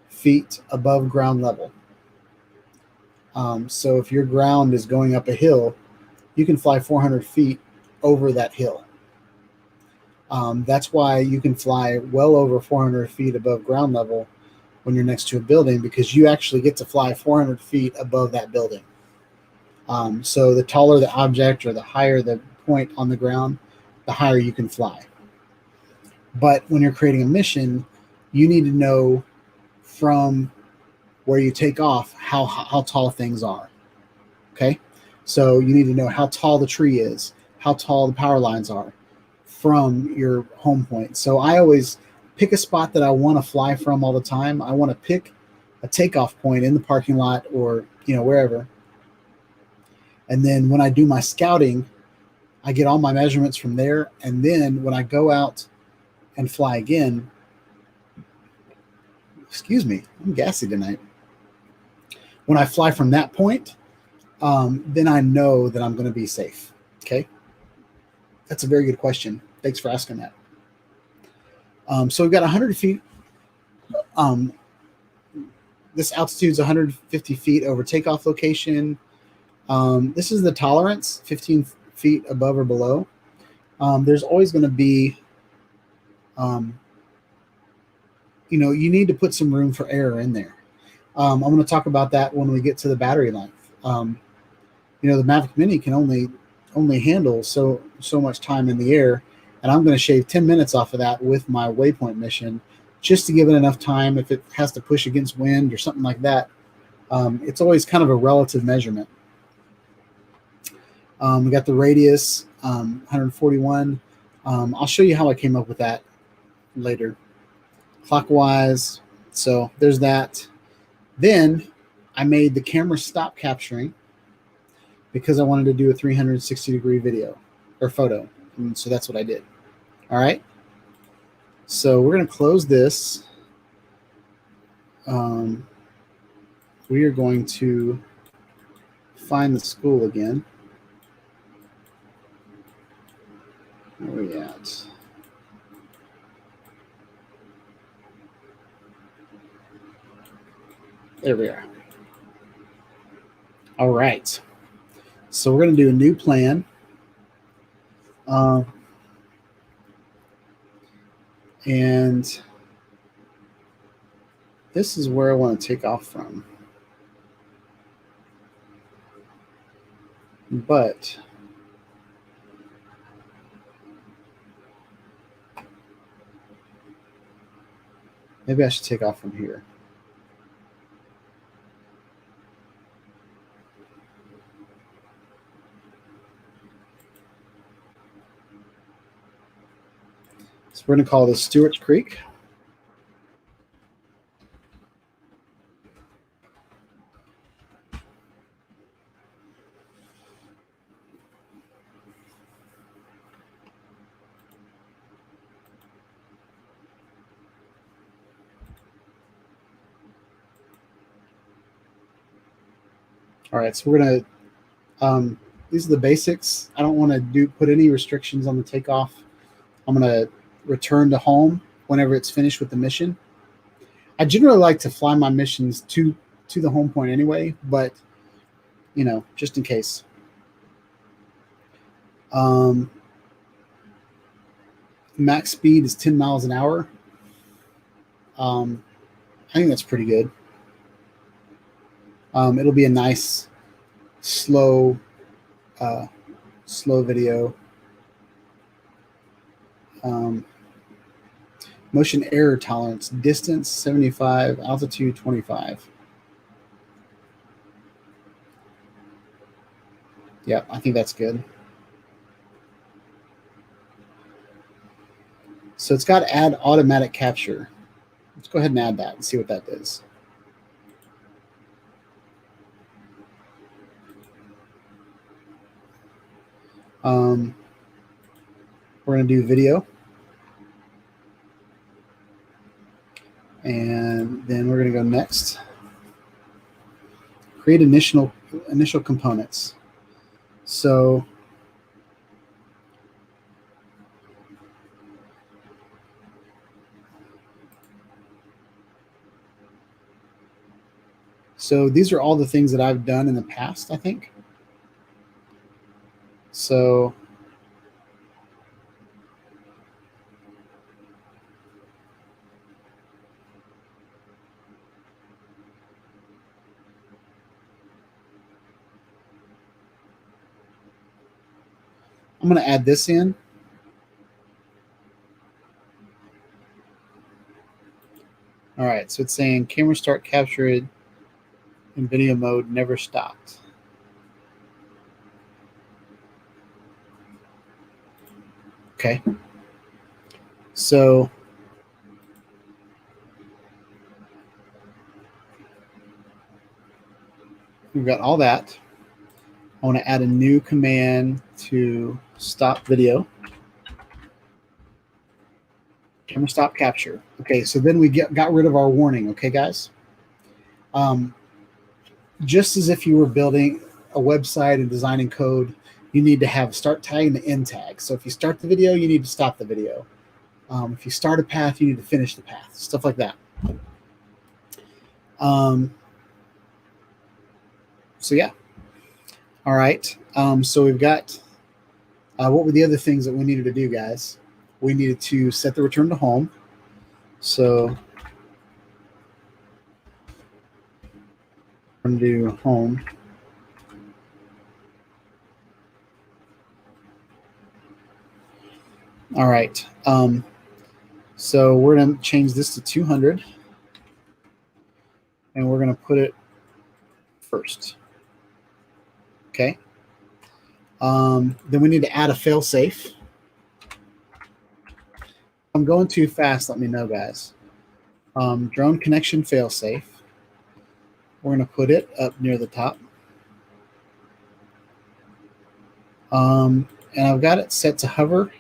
S4: feet above ground level. So if your ground is going up a hill, you can fly 400 feet over that hill. That's why you can fly well over 400 feet above ground level when you're next to a building, because you actually get to fly 400 feet above that building. So the taller the object or the higher the point on the ground, the higher you can fly. But when you're creating a mission, you need to know from where you take off how tall things are. Okay? So you need to know how tall the tree is, how tall the power lines are from your home point. So I always pick a spot that I want to fly from all the time. I want to pick a takeoff point in the parking lot or, wherever. And then when I do my scouting, I get all my measurements from there. And then when I go out and fly again, excuse me, I'm gassy tonight. When I fly from that point, then I know that I'm going to be safe. Okay. That's a very good question. Thanks for asking that. So we've got 100 feet. This altitude is 150 feet over takeoff location. This is the tolerance, 15 feet above or below. There's always going to be, you need to put some room for error in there. I'm going to talk about that when we get to the battery length. The Mavic Mini can only handle so much time in the air, and I'm going to shave 10 minutes off of that with my Waypoint mission, just to give it enough time if it has to push against wind or something like that. It's always kind of a relative measurement. We got the radius, 141. I'll show you how I came up with that later. Clockwise, so there's that. Then I made the camera stop capturing because I wanted to do a 360-degree video or photo. And so that's what I did. All right. So we're going to close this. We are going to find the school again. Where are we at? There we are. All right. So we're going to do a new plan. And this is where I want to take off from. But maybe I should take off from here. So we're going to call this Stewart's Creek. All right, so we're going to, these are the basics. I don't want to put any restrictions on the takeoff. I'm going to return to home whenever it's finished with the mission. I generally like to fly my missions to the home point anyway, but, just in case. Max speed is 10 miles an hour. I think that's pretty good. It'll be a nice, slow video. Motion error tolerance, distance 75, altitude 25. Yeah, I think that's good. So it's got add automatic capture. Let's go ahead and add that and see what that does. We're going to do video. And then we're going to go next. Create initial components. So So these are all the things that I've done in the past, I think. So I'm going to add this in. All right, so it's saying camera start captured in video mode, never stopped. Okay. So we've got all that. I want to add a new command to stop video. Camera stop capture. Okay, so then we got rid of our warning. Okay, guys. Just as if you were building a website and designing code, you need to have start tag and the end tag. So if you start the video, you need to stop the video. If you start a path, you need to finish the path. Stuff like that. So yeah. All right. So we've got, what were the other things that we needed to do, guys? We needed to set the return to home. So I'm going to do home. All right. So we're going to change this to 200. And we're going to put it first. Okay. Then we need to add a failsafe. If I'm going too fast, let me know, guys. Drone connection failsafe. We're going to put it up near the top. And I've got it set to hover.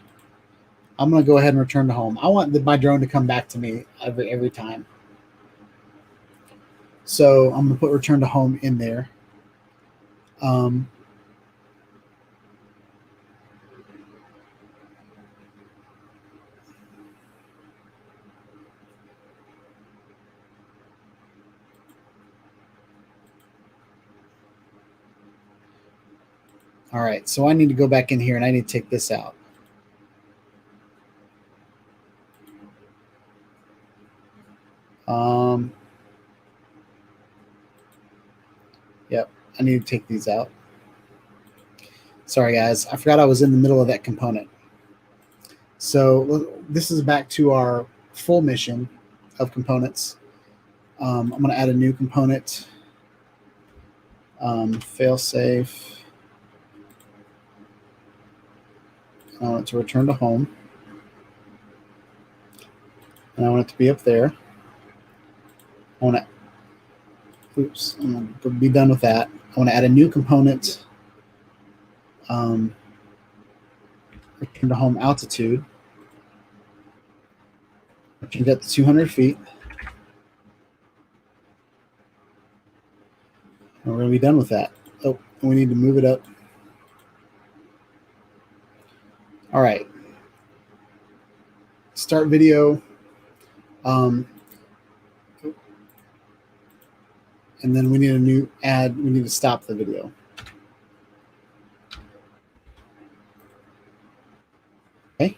S4: I'm going to go ahead and return to home. I want my drone to come back to me every time. So I'm going to put return to home in there. All right, so I need to go back in here and I need to take this out. Yep, I need to take these out. Sorry, guys. I forgot I was in the middle of that component. So this is back to our full mission of components. I'm going to add a new component. Failsafe. I want it to return to home. And I want it to be up there. I want to, oops, I'm going to be done with that. I want to add a new component. Return to home altitude. You get the 200 feet. And we're going to be done with that. Oh, we need to move it up. All right. Start video. And then we need a new ad. We need to stop the video. Okay.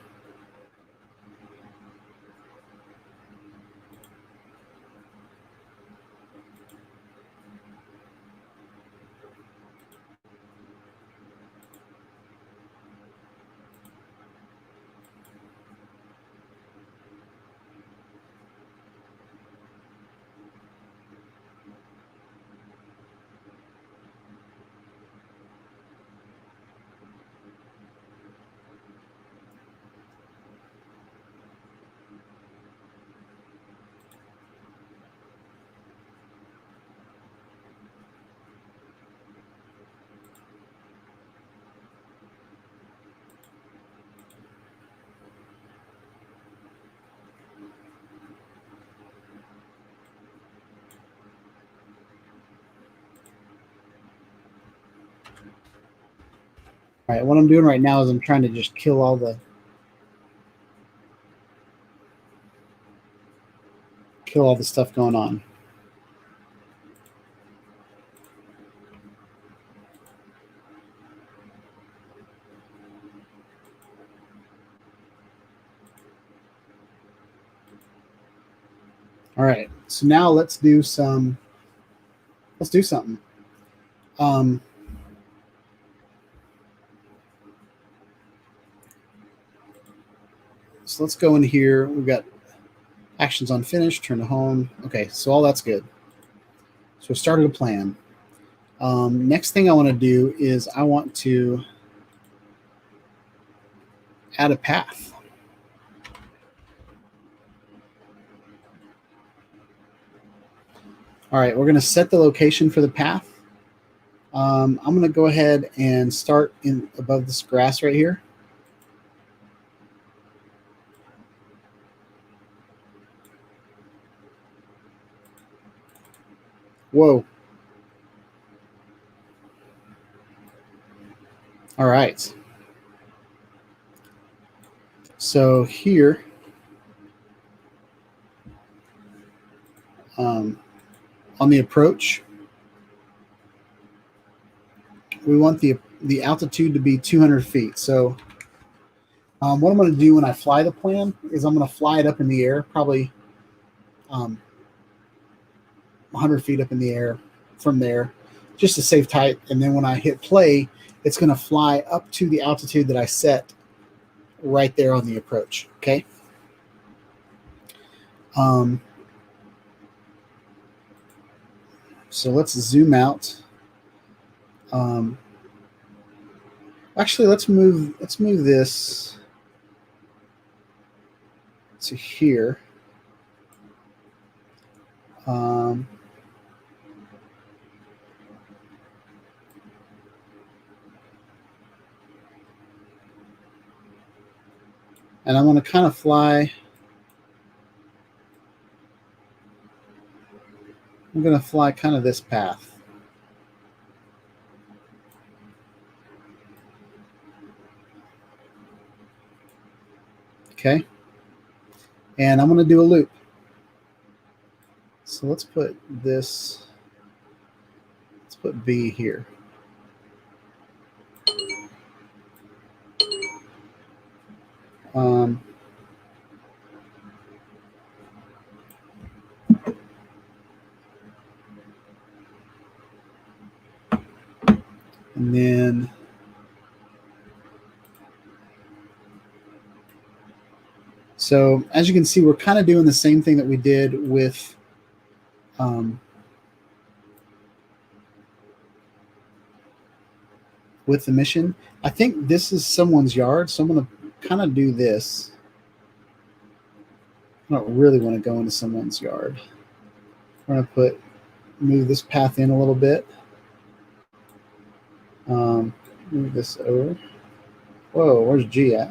S4: All right, what I'm doing right now is I'm trying to just kill all the stuff going on. All right, so now let's do something. So let's go in here. We've got actions on finish, turn to home. Okay, so all that's good. So we started a plan. Next thing I want to do is I want to add a path. All right, we're going to set the location for the path. I'm going to go ahead and start in above this grass right here. Whoa. All right. So here, on the approach, we want the altitude to be 200 feet. So what I'm going to do when I fly the plane is I'm going to fly it up in the air, probably 100 feet up in the air from there, just to save height. And then when I hit play, it's going to fly up to the altitude that I set right there on the approach. Okay. So let's zoom out. Actually, let's move this to here. And I'm going to kind of fly. I'm going to fly kind of this path. Okay. And I'm going to do a loop. So let's put this, let's put B here. And then so as you can see, we're kind of doing the same thing that we did with the mission. I think this is someone's yard, so I'm going to kind of do this. I don't really want to go into someone's yard. I'm going to move this path in a little bit. Move this over. Whoa, where's G at?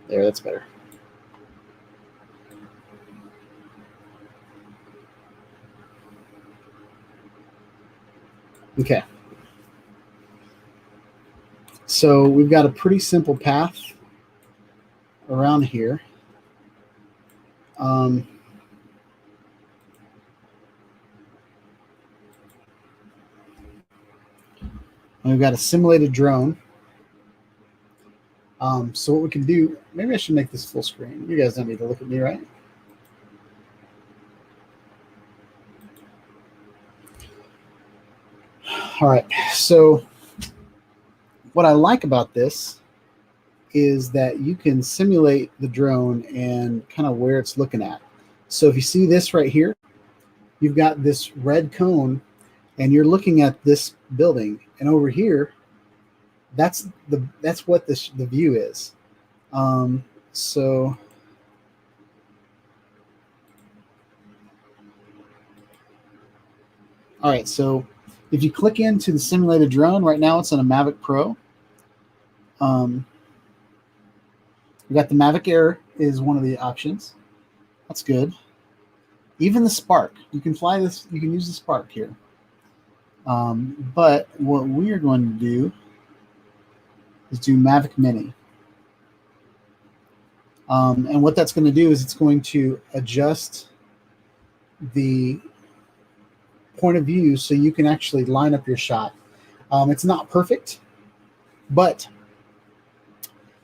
S4: There, that's better. Okay. So we've got a pretty simple path around here. We've got a simulated drone. So what we can do, maybe I should make this full screen. You guys don't need to look at me, right? All right, so what I like about this is that you can simulate the drone and kind of where it's looking at. So if you see this right here, you've got this red cone and you're looking at this building, and over here, that's what the view is. So all right, so if you click into the simulated drone, right now it's on a Mavic Pro. We got the Mavic Air is one of the options. That's good. Even the Spark, you can fly this. You can use the Spark here. But what we are going to do is do Mavic Mini. And what that's going to do is it's going to adjust the point of view so you can actually line up your shot. It's not perfect, but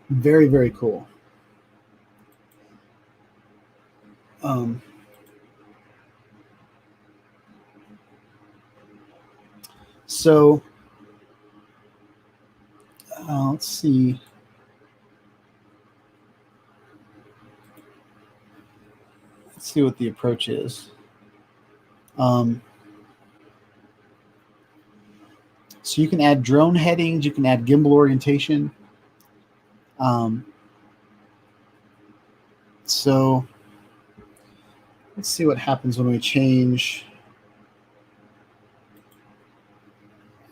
S4: very, very cool. So let's see. Let's see what the approach is. So you can add drone headings, you can add gimbal orientation. So let's see what happens when we change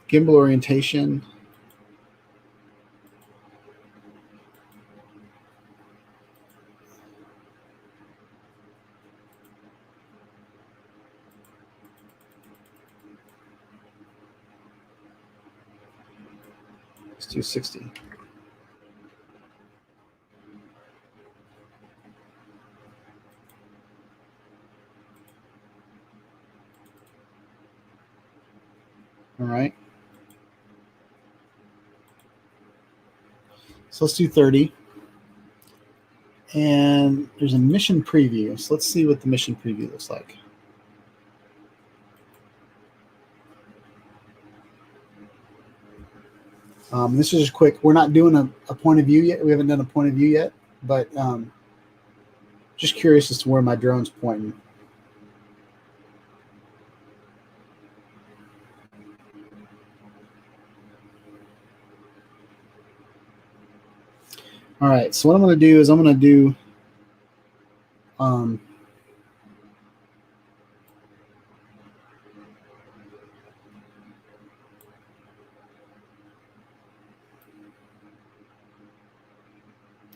S4: gimbal orientation. It's 260. All right. So let's do 30. And there's a mission preview. So let's see what the mission preview looks like. This is just quick. We're not doing a point of view yet. We haven't done a point of view yet, but just curious as to where my drone's pointing. All right, so what I'm going to do is I'm going to do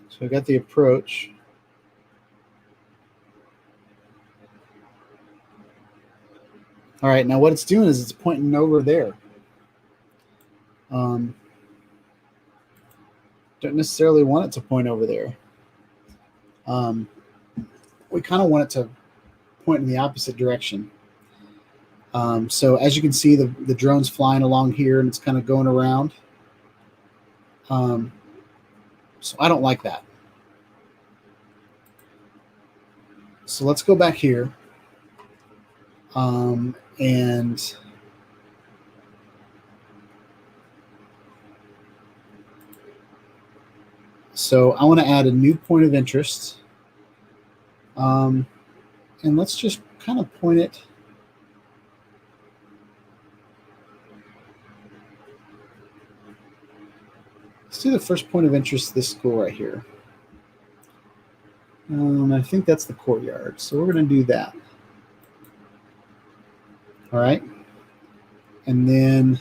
S4: so I got the approach. All right, now what it's doing is it's pointing over there. Don't necessarily want it to point over there. We kind of want it to point in the opposite direction. So as you can see, the drone's flying along here and it's kind of going around. So I don't like that. So let's go back here. And so I want to add a new point of interest. And let's just kind of point it. Let's do the first point of interest, this school right here. I think that's the courtyard. So we're going to do that. All right. And then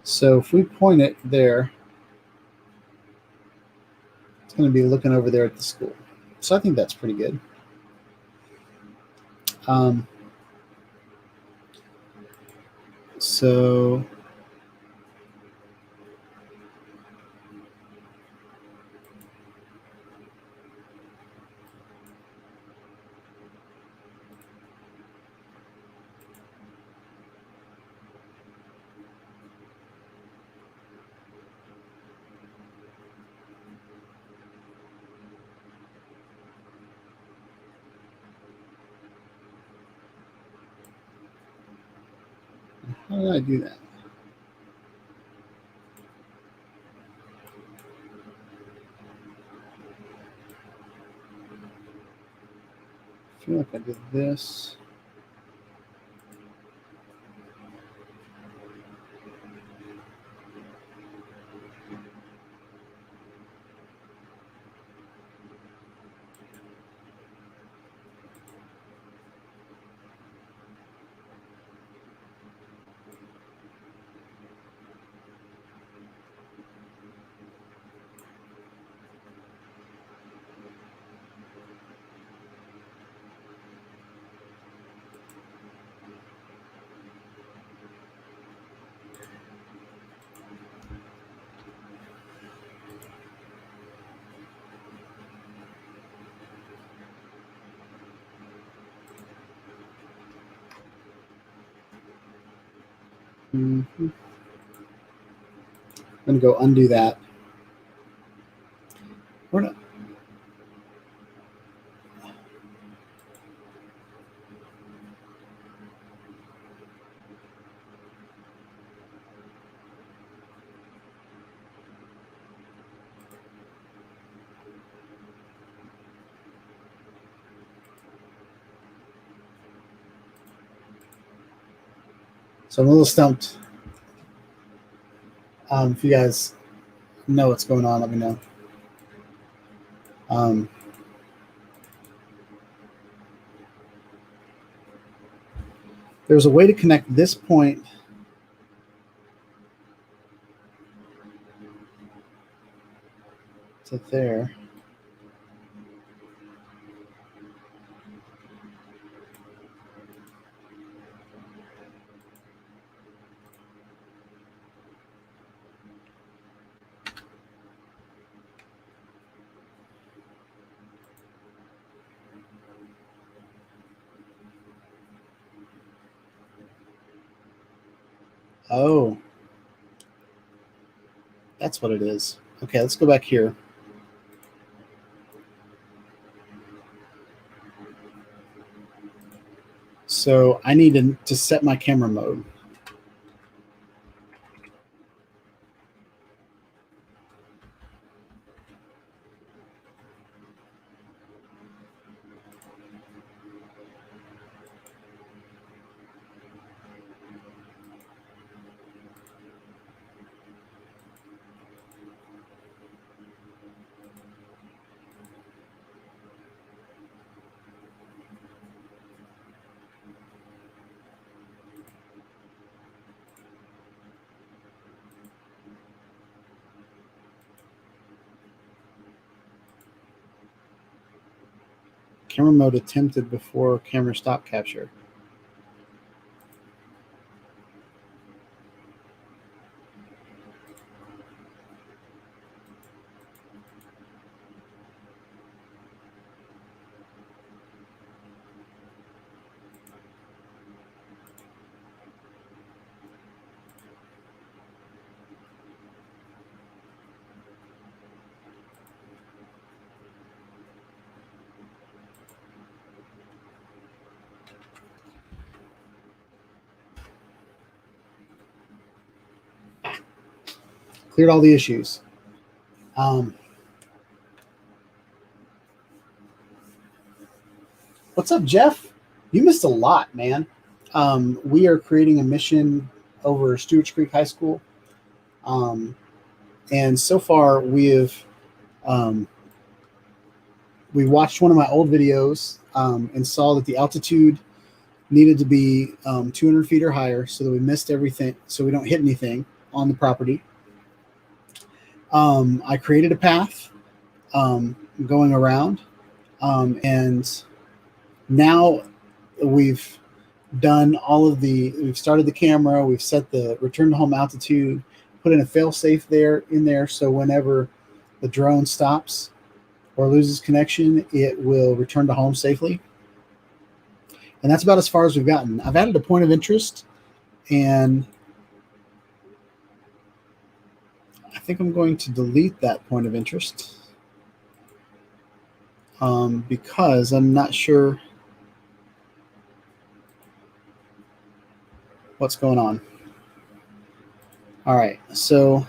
S4: so if we point it there, it's going to be looking over there at the school. So I think that's pretty good. So how did I do that? I feel like I did this. I'm going to go undo that. We're not. So I'm a little stumped. If you guys know what's going on, let me know. There's a way to connect this point to there. Oh, that's what it is. Okay, let's go back here. So I need to set my camera mode. Camera mode attempted before camera stop capture. Cleared all the issues. What's up, Jeff? You missed a lot, man. We are creating a mission over Stewart's Creek High School. And so far we watched one of my old videos and saw that the altitude needed to be 200 feet or higher so that we missed everything, so we don't hit anything on the property. I created a path going around, and now we've done we've started the camera, we've set the return to home altitude, put in a failsafe in there, so whenever the drone stops or loses connection, it will return to home safely. And that's about as far as we've gotten. I've added a point of interest, and I think I'm going to delete that point of interest because I'm not sure what's going on. All right, so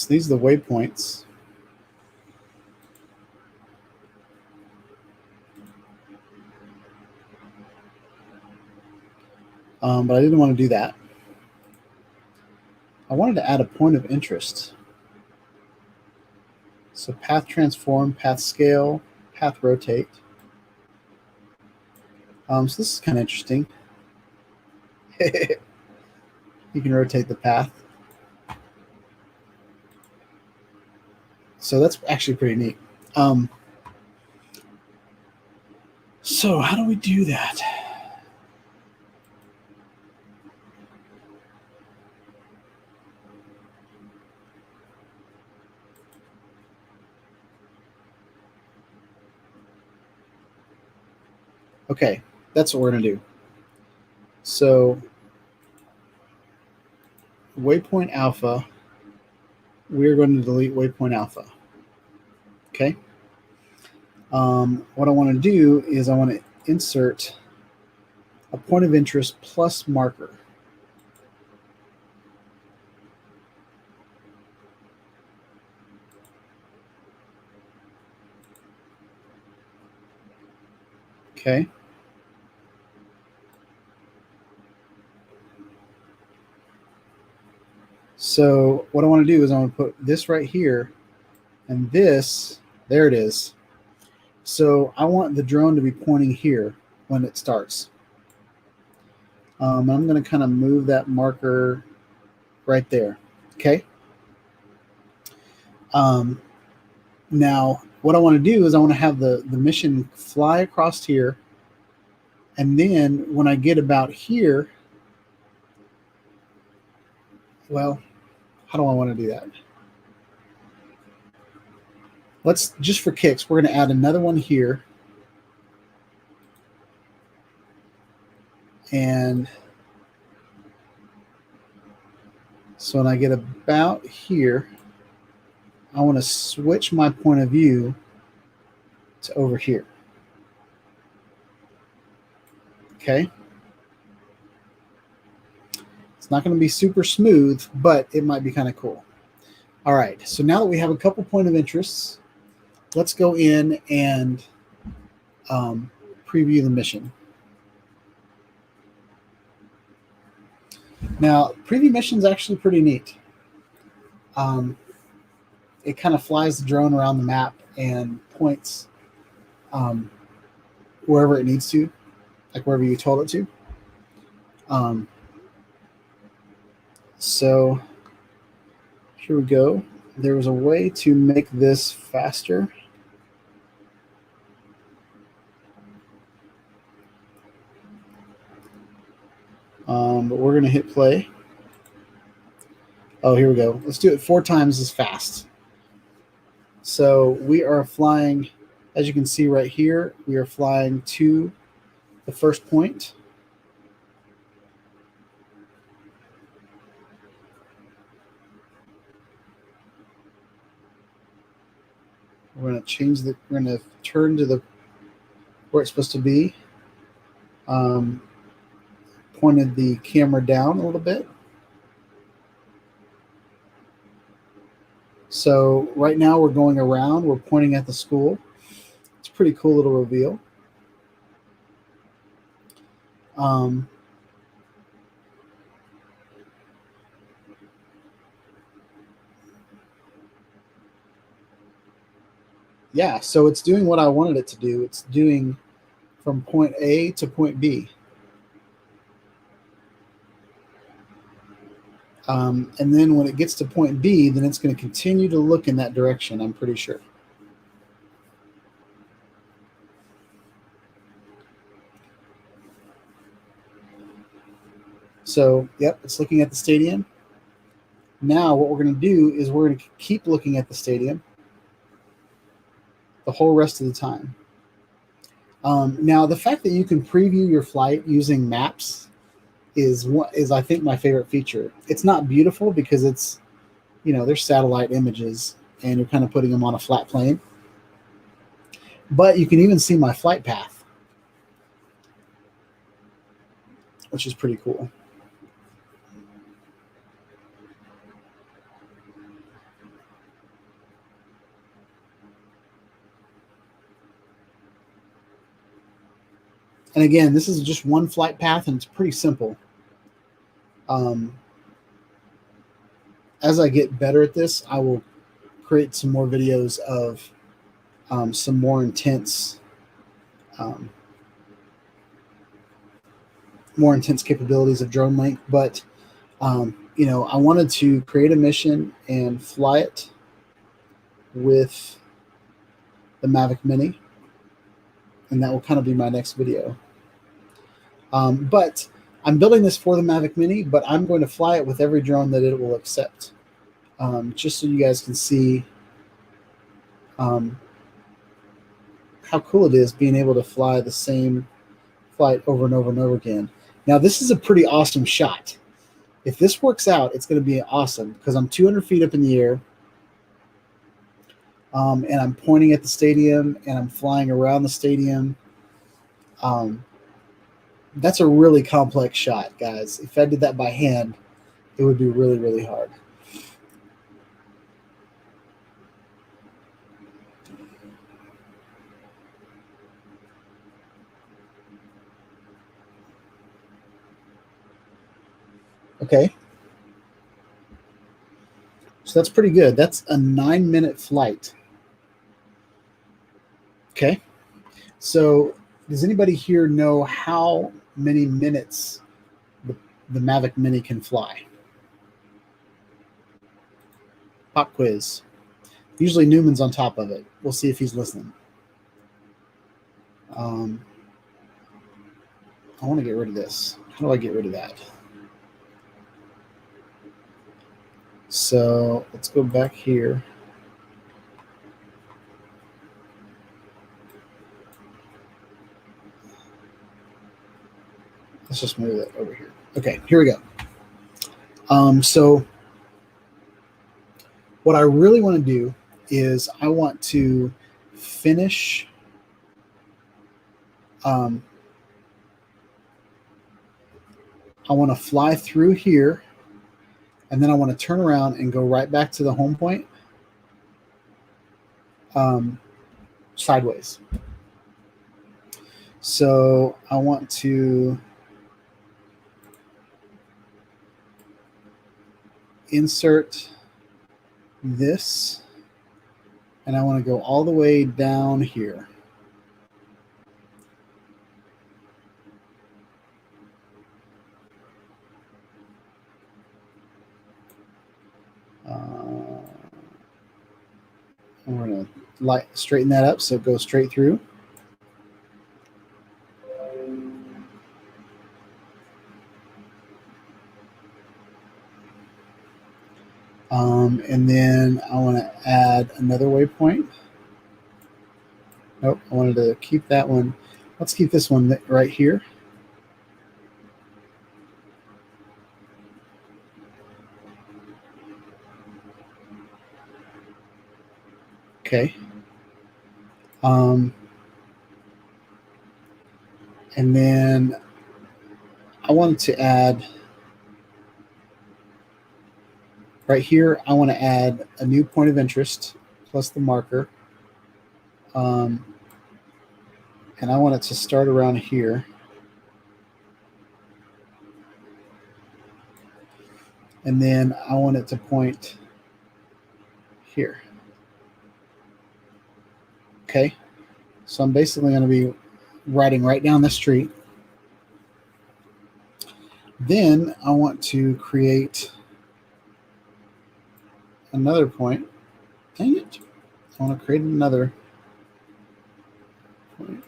S4: these are the waypoints. But I didn't want to do that. I wanted to add a point of interest. So path transform, path scale, path rotate. So this is kind of interesting. You can rotate the path. So that's actually pretty neat. So how do we do that? Okay, that's what we're going to do. So Waypoint Alpha, we're going to delete Waypoint Alpha. Okay. What I want to do is I want to insert a point of interest plus marker. Okay. So what I want to do is I want to put this right here and this, there it is. So I want the drone to be pointing here when it starts. I'm going to kind of move that marker right there. Okay. Now what I want to do is I want to have the mission fly across here. And then when I get about here, well, how do I want to do that? Let's, just for kicks, we're going to add another one here. And so when I get about here, I want to switch my point of view to over here. Okay. It's not going to be super smooth, but it might be kind of cool. All right. So now that we have a couple point of interests, let's go in and preview the mission. Now, preview mission is actually pretty neat. It kind of flies the drone around the map and points wherever it needs to, like wherever you told it to. So here we go. There was a way to make this faster. But we're going to hit play. Oh, here we go. Let's do it 4 times as fast. So we are flying, as you can see right here, we are flying to the first point. We're going to change the, we're going to turn to the, where it's supposed to be. Pointed the camera down a little bit. So right now we're going around, we're pointing at the school. It's a pretty cool little reveal. Yeah, so it's doing what I wanted it to do. It's doing from point A to point B. And then when it gets to point B, then it's going to continue to look in that direction, I'm pretty sure. So, yep, it's looking at the stadium. Now what we're going to do is we're going to keep looking at the stadium the whole rest of the time. Now, the fact that you can preview your flight using maps is I think my favorite feature. It's not beautiful because it's, you know, there's satellite images and you're kind of putting them on a flat plane. But you can even see my flight path, which is pretty cool. And again, this is just one flight path and it's pretty simple. As I get better at this, I will create some more videos of some more intense capabilities of Dronelink. But you know, I wanted to create a mission and fly it with the Mavic Mini, and that will kind of be my next video. But I'm building this for the Mavic Mini, but I'm going to fly it with every drone that it will accept, just so you guys can see how cool it is being able to fly the same flight over and over and over again. Now, this is a pretty awesome shot. If this works out, it's going to be awesome because I'm 200 feet up in the air, and I'm pointing at the stadium, and I'm flying around the stadium. That's a really complex shot, guys. If I did that by hand, it would be really, really hard. Okay. So that's pretty good. That's a 9-minute flight. Okay. So does anybody here know how many minutes the Mavic Mini can fly? Pop quiz. Usually Newman's on top of it. We'll see if he's listening. I want to get rid of this. How do I get rid of that? So let's go back here. Let's just move it over here. Okay, here we go. So what I really want to do is I want to finish I want to fly through here, and then I want to turn around and go right back to the home point sideways. So I want to insert this, and I want to go all the way down here. We're going to straighten that up so it goes straight through. And then I want to add another waypoint. Nope, I wanted to keep that one. Let's keep this one right here. Okay. And then I wanted to add right here, I want to add a new point of interest plus the marker. And I want it to start around here. And then I want it to point here. Okay, so I'm basically going to be riding right down the street. Then I want to create another point. Dang it. I want to create another point.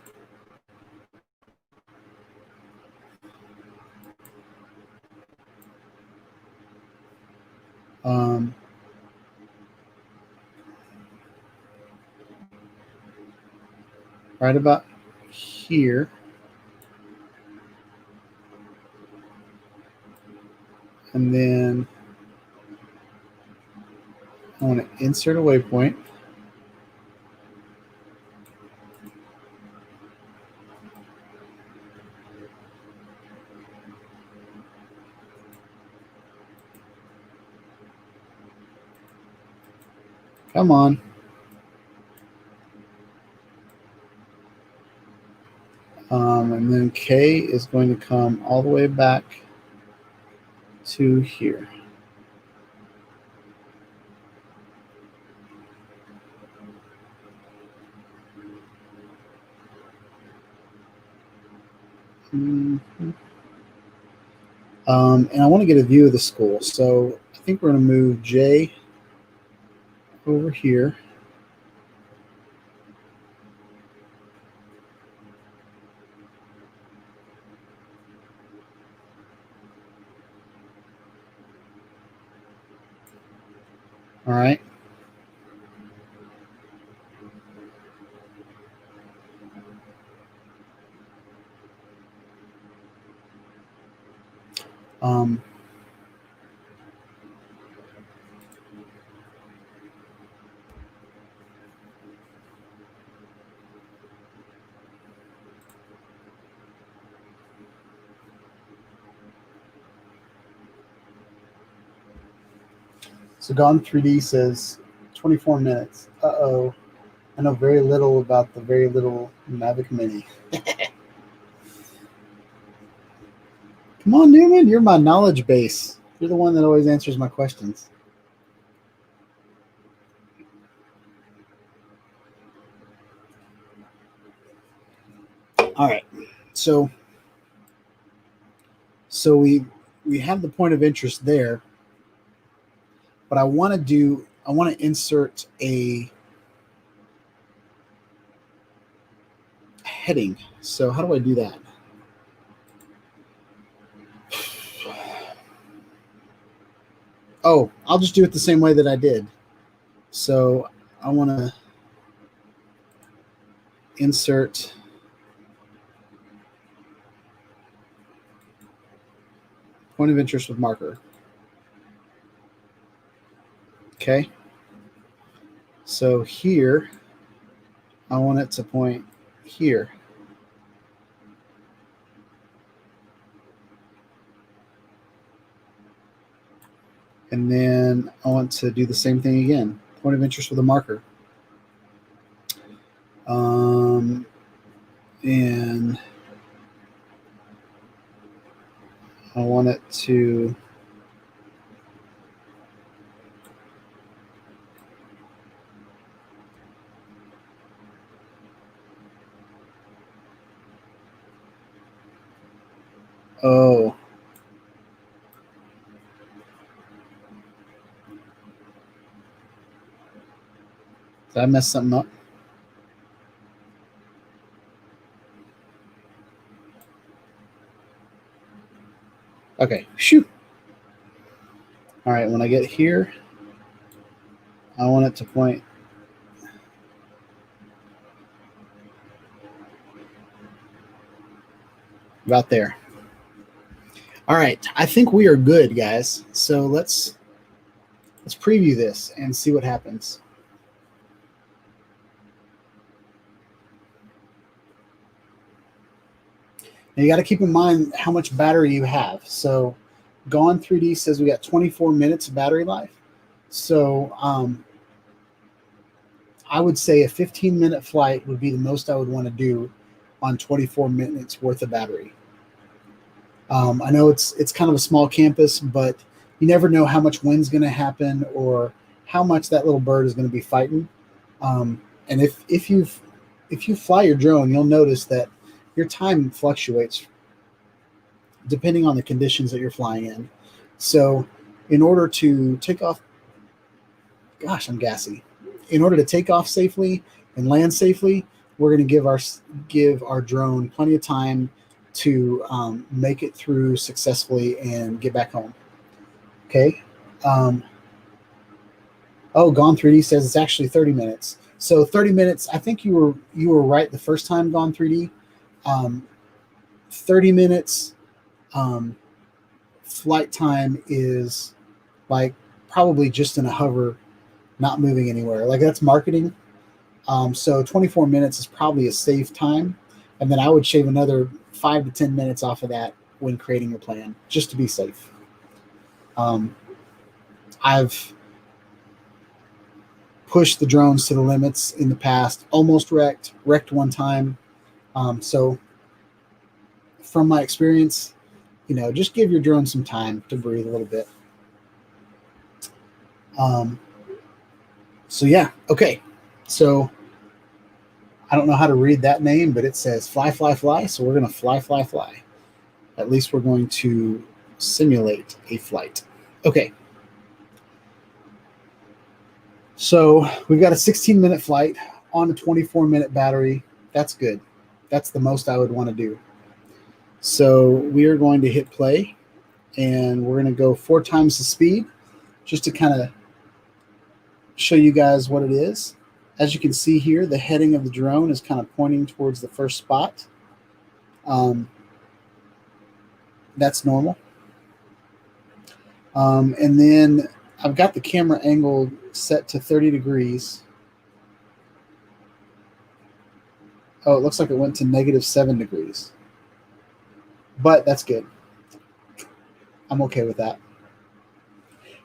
S4: Right about here. And then I want to insert a waypoint. Come on. And then K is going to come all the way back to here. And I want to get a view of the school. So I think we're going to move J over here. All right. So Gone 3D says 24 minutes. Uh-oh. I know very little about the very little Mavic Mini. Come on, Newman. You're my knowledge base. You're the one that always answers my questions. All right. So we have the point of interest there, but I want to insert a heading. So how do I do that? Oh, I'll just do it the same way that I did. So I want to insert point of interest with marker. Okay. So here, I want it to point here. And then I want to do the same thing again. Point of interest with a marker. And I want it to oh. Did I mess something up? Okay, shoot. All right, when I get here, I want it to point about there. All right, I think we are good, guys. So let's preview this and see what happens. Now you got to keep in mind how much battery you have. So Gone 3D says we got 24 minutes of battery life. So I would say a 15-minute flight would be the most I would want to do on 24 minutes worth of battery. I know it's kind of a small campus, but you never know how much wind's going to happen or how much that little bird is going to be fighting. And if you fly your drone, you'll notice that your time fluctuates depending on the conditions that you're flying in. So in order to take off, gosh, I'm gassy. In order to take off safely and land safely, we're going to give our drone plenty of time to make it through successfully and get back home. Okay. Oh, Gone 3D says it's actually 30 minutes. So 30 minutes. I think you were right the first time, Gone 3D. 30 minutes flight time is like probably just in a hover, not moving anywhere. Like that's marketing. So 24 minutes is probably a safe time. And then I would shave another 5 to 10 minutes off of that when creating your plan, just to be safe. I've pushed the drones to the limits in the past, almost wrecked one time. So from my experience, just give your drone some time to breathe a little bit. So yeah, okay. So I don't know how to read that name, but it says fly, fly, fly. So we're going to fly, fly, fly. At least we're going to simulate a flight. Okay. So we've got a 16-minute flight on a 24-minute battery. That's good. That's the most I would want to do. So we are going to hit play, and we're going to go 4 times the speed just to kind of show you guys what it is. As you can see here, the heading of the drone is kind of pointing towards the first spot. That's normal. And then I've got the camera angle set to 30 degrees. Oh, it looks like it went to -7 degrees. But that's good. I'm okay with that.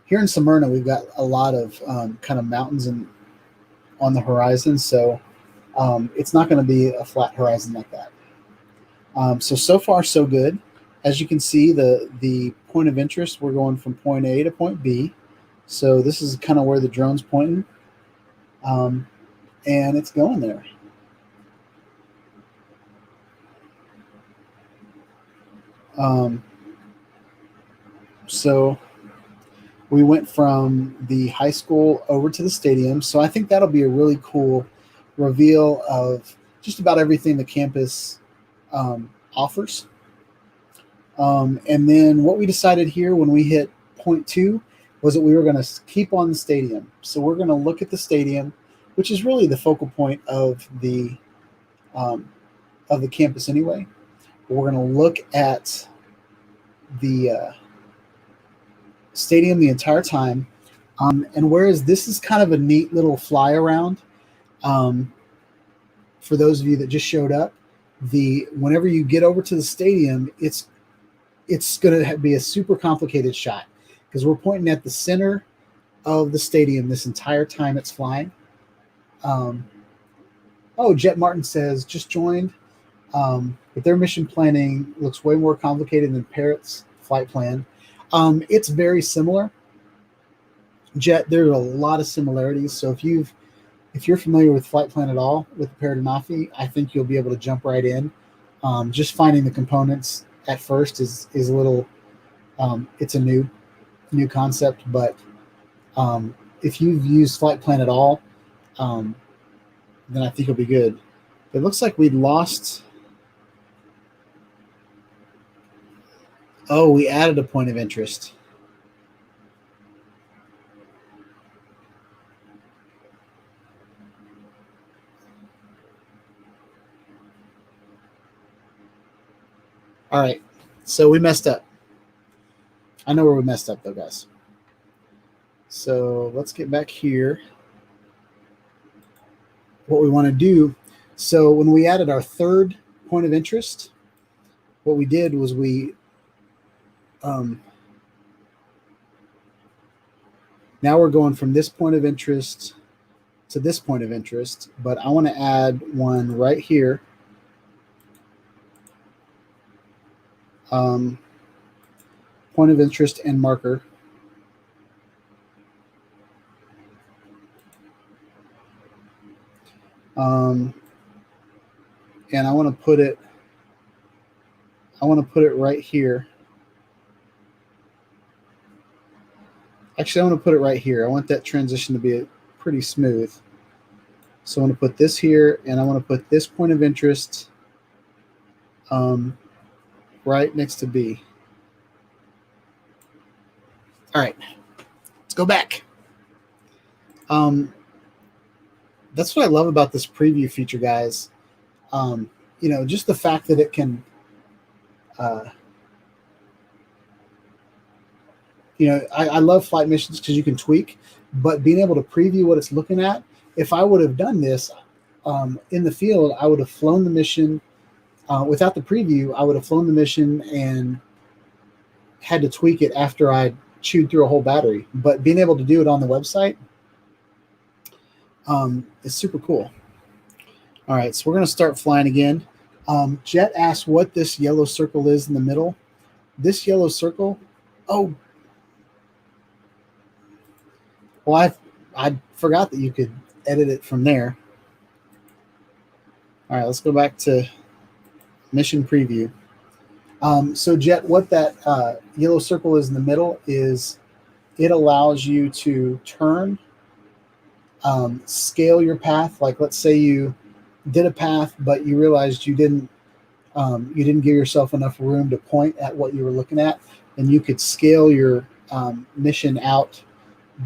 S4: Here in Smyrna, we've got a lot of kind of mountains on the horizon, so it's not going to be a flat horizon like that. So far, so good. As you can see, the point of interest, we're going from point A to point B. So this is kind of where the drone's pointing, and it's going there. So we went from the high school over to the stadium. So I think that'll be a really cool reveal of just about everything the campus offers. And then what we decided here when we hit point 2 was that we were going to keep on the stadium. So we're going to look at the stadium, which is really the focal point of the campus anyway. But we're going to look at the stadium the entire time. And whereas this is kind of a neat little fly around, for those of you that just showed up, whenever you get over to the stadium, it's going to be a super complicated shot because we're pointing at the center of the stadium this entire time it's flying. Oh, Jet Martin says, just joined. But their mission planning looks way more complicated than Parrot's flight plan. It's very similar. Jet, there are a lot of similarities. So if you're familiar with flight plan at all with the Parrot and Nafi, I think you'll be able to jump right in. Just finding the components at first is a little, it's a new concept, but if you've used flight plan at all, then I think you'll be good. It looks like we'd lost. Oh, we added a point of interest. All right, so we messed up. I know where we messed up though, guys. So let's get back here. What we want to do, so when we added our third point of interest, what we did was we now we're going from this point of interest to this point of interest, but I want to add one right here. Point of interest and marker. And I want to put it right here. Actually, I want to put it right here. I want that transition to be pretty smooth. So I want to put this here, and I want to put this point of interest right next to B. All right, let's go back. That's what I love about this preview feature, guys. Just the fact that it can, I love flight missions because you can tweak, but being able to preview what it's looking at, if I would have done this in the field, I would have flown the mission without the preview. I would have flown the mission and had to tweak it after I chewed through a whole battery. But being able to do it on the website is super cool. All right, so we're going to start flying again. Jet asked what this yellow circle is in the middle. This yellow circle, well, I forgot that you could edit it from there. All right, let's go back to mission preview. So Jet, what that yellow circle is in the middle is it allows you to turn, scale your path. Like let's say you did a path, but you realized you didn't give yourself enough room to point at what you were looking at, and you could scale your mission out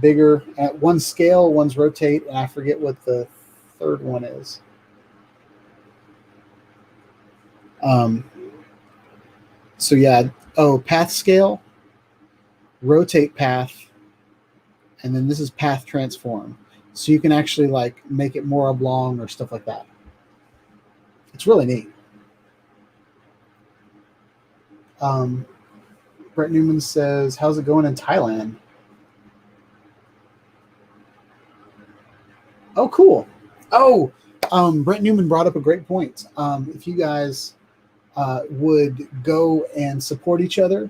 S4: bigger. At one scale, one's rotate, and I forget what the third one is. So yeah, path scale, rotate path, and then this is path transform. So you can actually like make it more oblong or stuff like that. It's really neat. Brett Newman says, how's it going in Thailand? Oh, cool. Oh, Brett Newman brought up a great point. If you guys would go and support each other,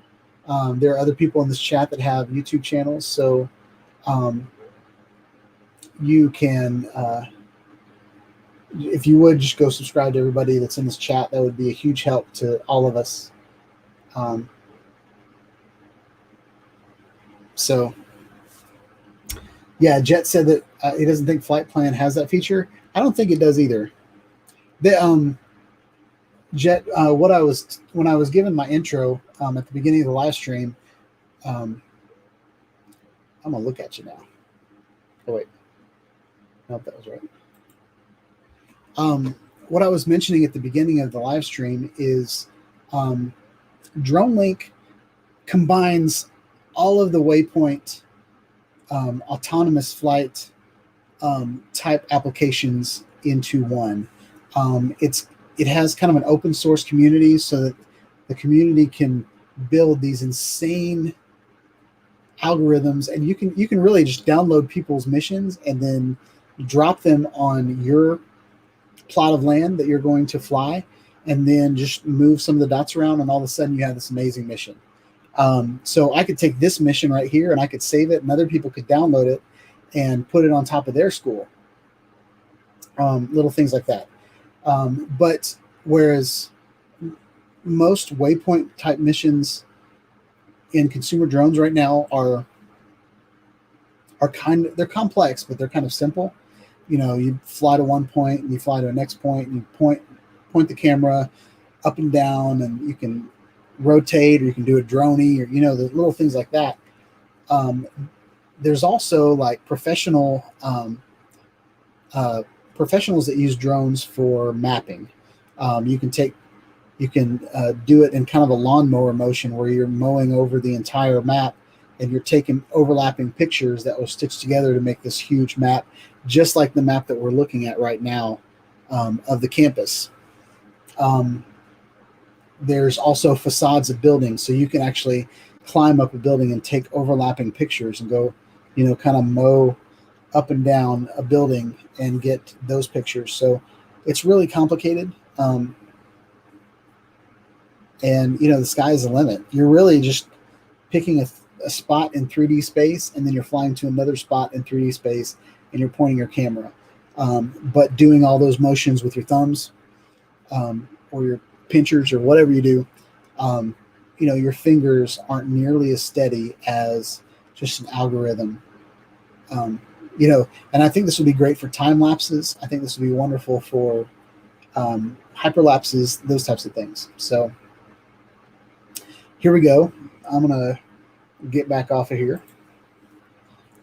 S4: there are other people in this chat that have YouTube channels, so you can, if you would just go subscribe to everybody that's in this chat, that would be a huge help to all of us. So yeah, Jet said that he doesn't think Flight Plan has that feature. I don't think it does either. The Jet, when I was given my intro at the beginning of the live stream, I'm gonna look at you now. Oh wait, nope, that was right. What I was mentioning at the beginning of the live stream is Dronelink combines all of the Waypoint autonomous flight type applications into one. It has kind of an open source community so that the community can build these insane algorithms, and you can really just download people's missions and then drop them on your plot of land that you're going to fly, and then just move some of the dots around, and all of a sudden you have this amazing mission. So I could take this mission right here and I could save it, and other people could download it and put it on top of their school. Little things like that. But whereas most Waypoint type missions in consumer drones right now are they're complex, but they're kind of simple. You know, you fly to one point and you fly to a next point, and you point the camera up and down, and you can rotate, or you can do a droney, or the little things like that. There's also like professionals that use drones for mapping. You can do it in kind of a lawnmower motion where you're mowing over the entire map, and you're taking overlapping pictures that will stitch together to make this huge map, just like the map that we're looking at right now of the campus. There's also facades of buildings, so you can actually climb up a building and take overlapping pictures and go, kind of mow up and down a building and get those pictures. So it's really complicated. And the sky is the limit. You're really just picking a spot in 3D space, and then you're flying to another spot in 3D space, and you're pointing your camera. But doing all those motions with your thumbs or your pinchers or whatever you do, your fingers aren't nearly as steady as just an algorithm. And I think this would be great for time lapses. I think this would be wonderful for hyperlapses, those types of things. So here we go. I'm gonna get back off of here,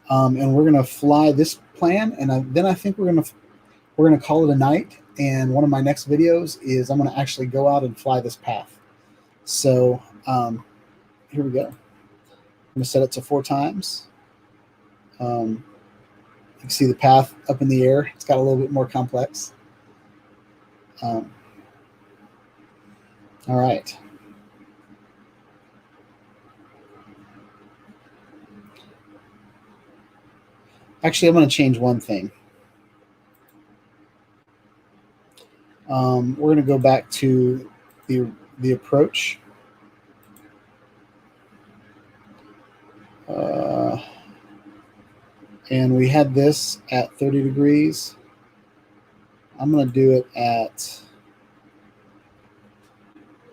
S4: and we're gonna fly this plan, and then I think we're gonna call it a night. And one of my next videos is I'm gonna actually go out and fly this path. So here we go. I'm gonna set it to 4 times. You can see the path up in the air. It's got a little bit more complex. All right. Actually, I'm going to change one thing. We're going to go back to the approach. And we had this at 30 degrees. I'm going to do it at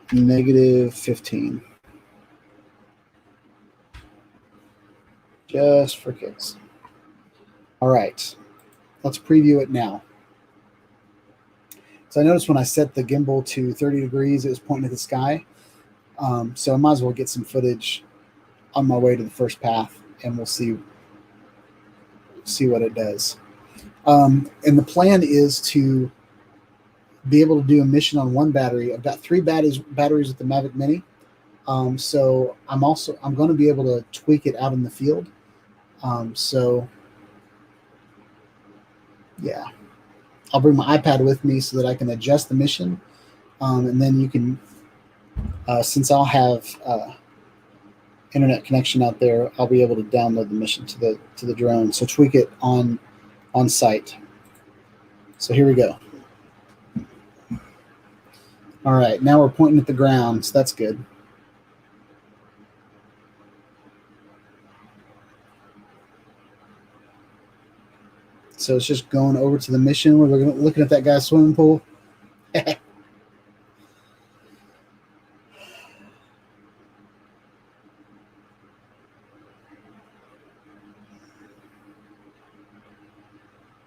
S4: -15. Just for kicks. All right, let's preview it now. So I noticed when I set the gimbal to 30 degrees, it was pointing at the sky. So I might as well get some footage on my way to the first path, and we'll see see what it does. And the plan is to be able to do a mission on one battery. I've got 3 batteries with the Mavic Mini. So I'm going to be able to tweak it out in the field. So yeah, I'll bring my iPad with me so that I can adjust the mission. And then you can, since I'll have internet connection out there, I'll be able to download the mission to the drone. So tweak it on site. So here we go. All right, now we're pointing at the ground, so that's good. So it's just going over to the mission. We're looking at that guy's swimming pool.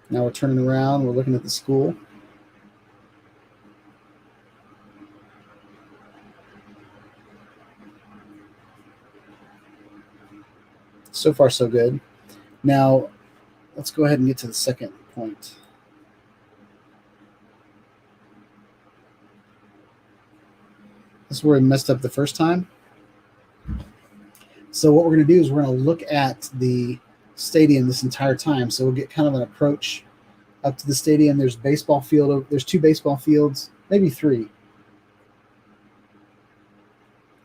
S4: Now we're turning around. We're looking at the school. So far, so good. Now, let's go ahead and get to the second point. This is where we messed up the first time. So what we're going to do is we're going to look at the stadium this entire time. So we'll get kind of an approach up to the stadium. There's baseball field. There's 2 baseball fields, maybe 3.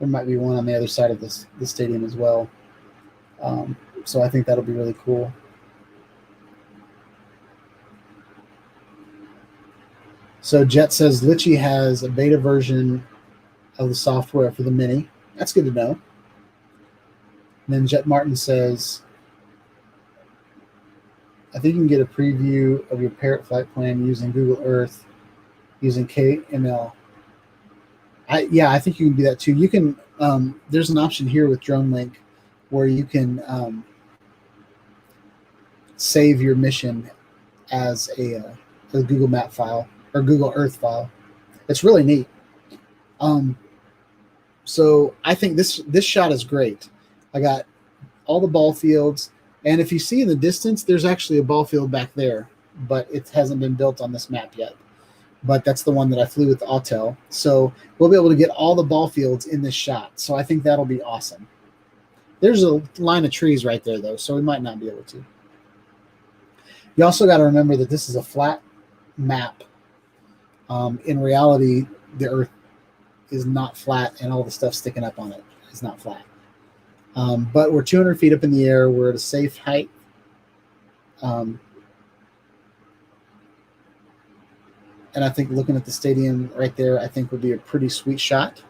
S4: There might be one on the other side of the stadium as well. So I think that'll be really cool. So Jet says Litchi has a beta version of the software for the Mini. That's good to know. And then Jet Martin says, I think you can get a preview of your Parrot flight plan using Google Earth using KML. I think you can do that too. You can. There's an option here with Dronelink where you can save your mission as a Google Map file or Google Earth file. It's really neat. So I think this shot is great. I got all the ball fields, and if you see in the distance, there's actually a ball field back there, but it hasn't been built on this map yet. But that's the one that I flew with the Autel. So we'll be able to get all the ball fields in this shot. So I think that'll be awesome. There's a line of trees right there, though, so we might not be able to. You also got to remember that this is a flat map. In reality, the Earth is not flat, and all the stuff sticking up on it is not flat. But we're 200 feet up in the air. We're at a safe height. And I think looking at the stadium right there, I think would be a pretty sweet shot.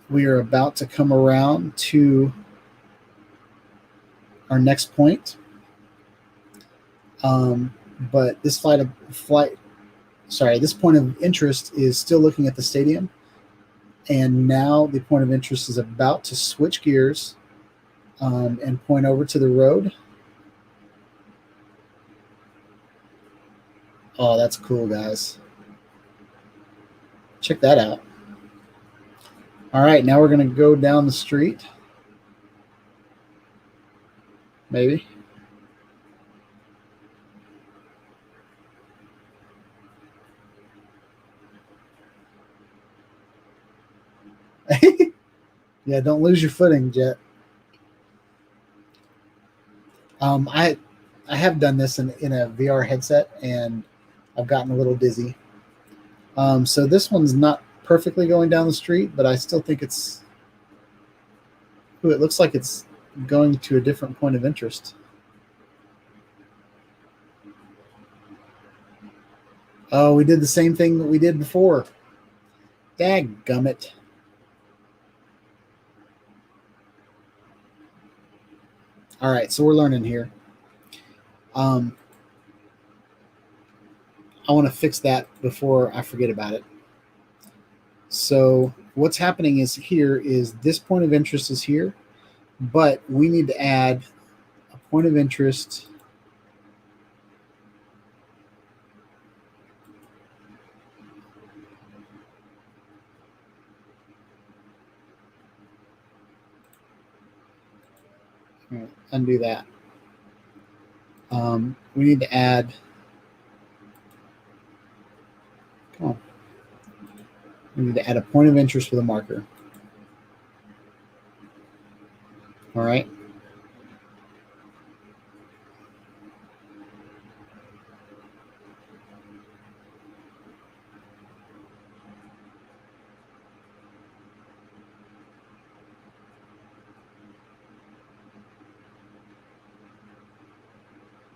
S4: We are about to come around to our next point. But this this point of interest is still looking at the stadium. And now the point of interest is about to switch gears and point over to the road. Oh, that's cool, guys. Check that out. All right, now we're going to go down the street. Maybe. Yeah, don't lose your footing, Jet. I have done this in a VR headset, and I've gotten a little dizzy. So this one's not perfectly going down the street, but I still think it's... Ooh, it looks like it's going to a different point of interest. Oh, we did the same thing that we did before. Dadgummit. All right, so we're learning here. I want to fix that before I forget about it. So what's happening is this point of interest is here, but we need to add a point of interest. Undo that. We need to add, come on. We need to add a point of interest with a marker. All right.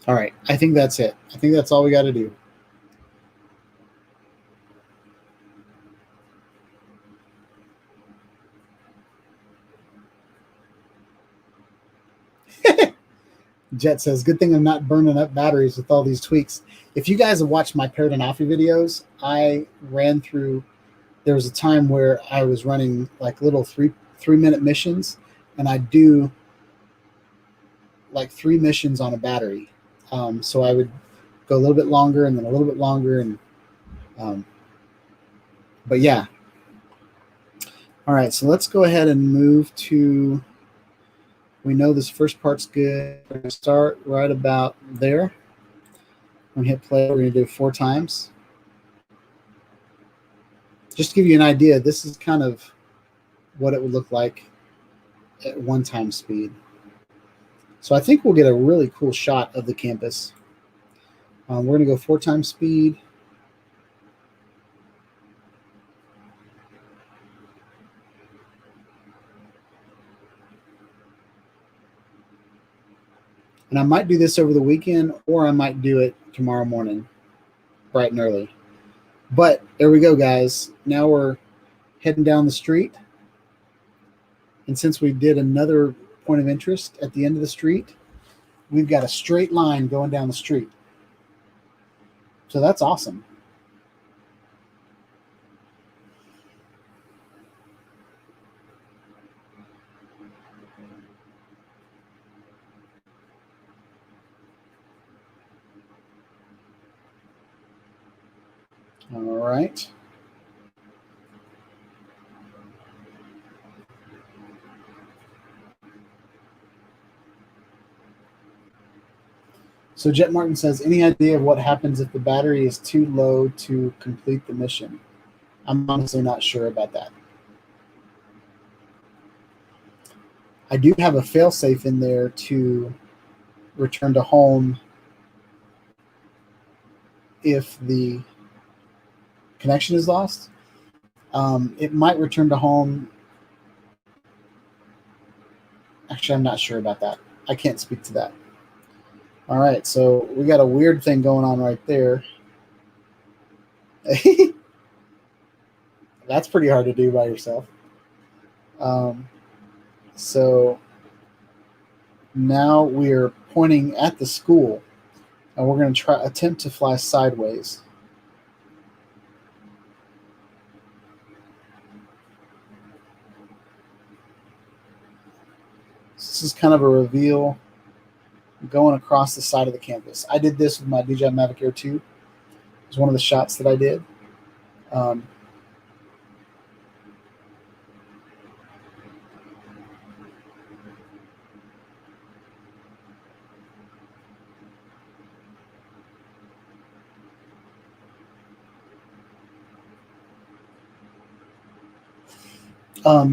S4: All right, I think that's it. I think that's all we got to do. Jet says, good thing I'm not burning up batteries with all these tweaks. If you guys have watched my Paradenoffy videos, I ran through, there was a time where I was running like little three-minute missions, and I do like 3 missions on a battery. So I would go a little bit longer and then a little bit longer. And but yeah. All right, so let's go ahead and move to, we know this first part's good. We're going to start right about there. We're going to hit play. We're going to do it 4 times. Just to give you an idea, this is kind of what it would look like at 1 time speed. So I think we'll get a really cool shot of the campus. We're going to go 4 times speed. And I might do this over the weekend, or I might do it tomorrow morning, bright and early. But there we go, guys. Now we're heading down the street. And since we did another point of interest at the end of the street, we've got a straight line going down the street. So that's awesome. All right. So Jet Martin says, any idea of what happens if the battery is too low to complete the mission? I'm honestly not sure about that. I do have a failsafe in there to return to home if the connection is lost. It might return to home. Actually, I'm not sure about that. I can't speak to that. All right, so we got a weird thing going on right there. That's pretty hard to do by yourself. So now we're pointing at the school, and we're going to attempt to fly sideways. This is kind of a reveal going across the side of the campus. I did this with my DJI Mavic Air 2. It was one of the shots that I did.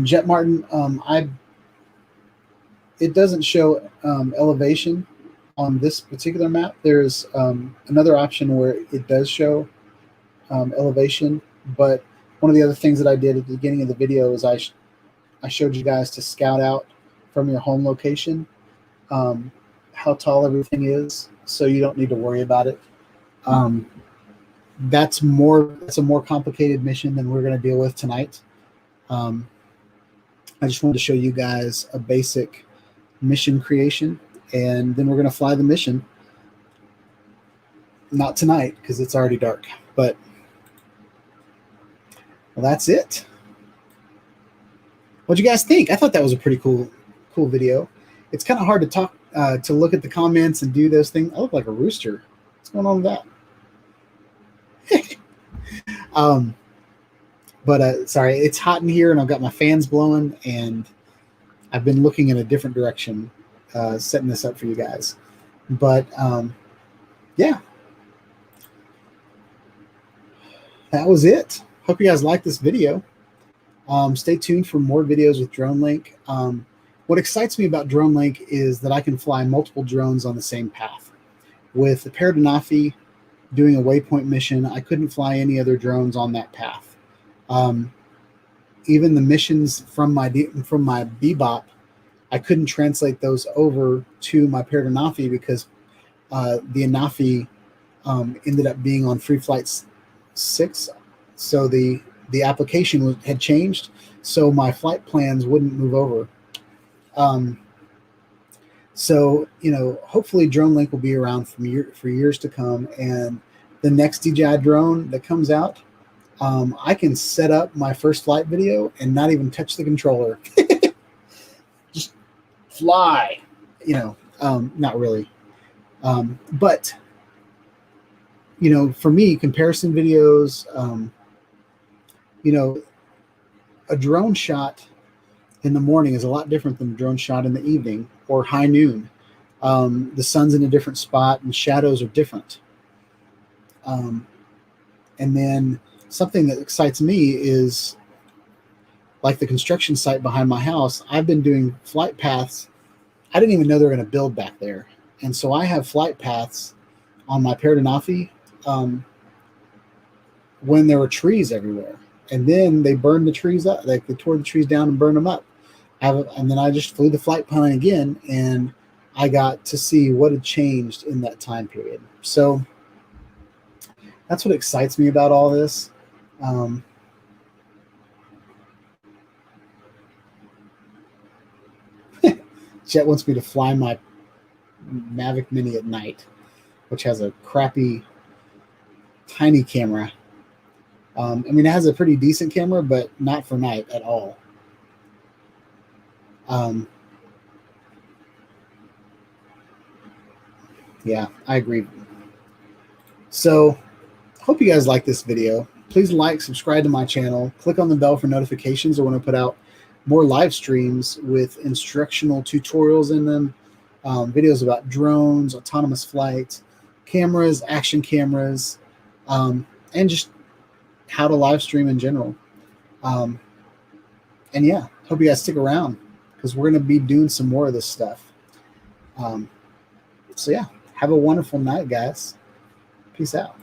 S4: Jet Martin, it doesn't show elevation on this particular map. There's another option where it does show elevation, but one of the other things that I did at the beginning of the video is I showed you guys to scout out from your home location how tall everything is, so you don't need to worry about it. That's a more complicated mission than we're going to deal with tonight. I just wanted to show you guys a basic mission creation, and then we're going to fly the mission. Not tonight, because it's already dark, but well, that's it. What'd you guys think? I thought that was a pretty cool video. It's kind of hard to talk, to look at the comments and do those things. I look like a rooster. What's going on with that? But sorry, it's hot in here, and I've got my fans blowing, and I've been looking in a different direction, setting this up for you guys. But yeah, that was it. Hope you guys liked this video. Stay tuned for more videos with Dronelink. What excites me about Dronelink is that I can fly multiple drones on the same path. With the Paradanafi doing a Waypoint mission, I couldn't fly any other drones on that path. Even the missions from my Bebop, I couldn't translate those over to my Paradanafi because the Anafi ended up being on Free Flight 6, so the application had changed, so my flight plans wouldn't move over. So, you know, hopefully Dronelink will be around for years to come, and the next DJI drone that comes out, I can set up my first flight video and not even touch the controller. Just fly, you know, not really. But, you know, for me, comparison videos, you know, a drone shot in the morning is a lot different than a drone shot in the evening or high noon. The sun's in a different spot and shadows are different. And then something that excites me is, like the construction site behind my house, I've been doing flight paths. I didn't even know they were going to build back there. And so I have flight paths on my Paradanafi when there were trees everywhere. And then they burned the trees up. Like they tore the trees down and burned them up. And then I just flew the flight plane again, and I got to see what had changed in that time period. So that's what excites me about all this. Jet wants me to fly my Mavic Mini at night, which has a crappy, tiny camera. I mean, it has a pretty decent camera, but not for night at all. Yeah, I agree. So, hope you guys like this video. Please like, subscribe to my channel, click on the bell for notifications, or when I put out more live streams with instructional tutorials in them, videos about drones, autonomous flight, cameras, action cameras, and just how to live stream in general. And yeah, hope you guys stick around because we're going to be doing some more of this stuff. So yeah, have a wonderful night, guys. Peace out.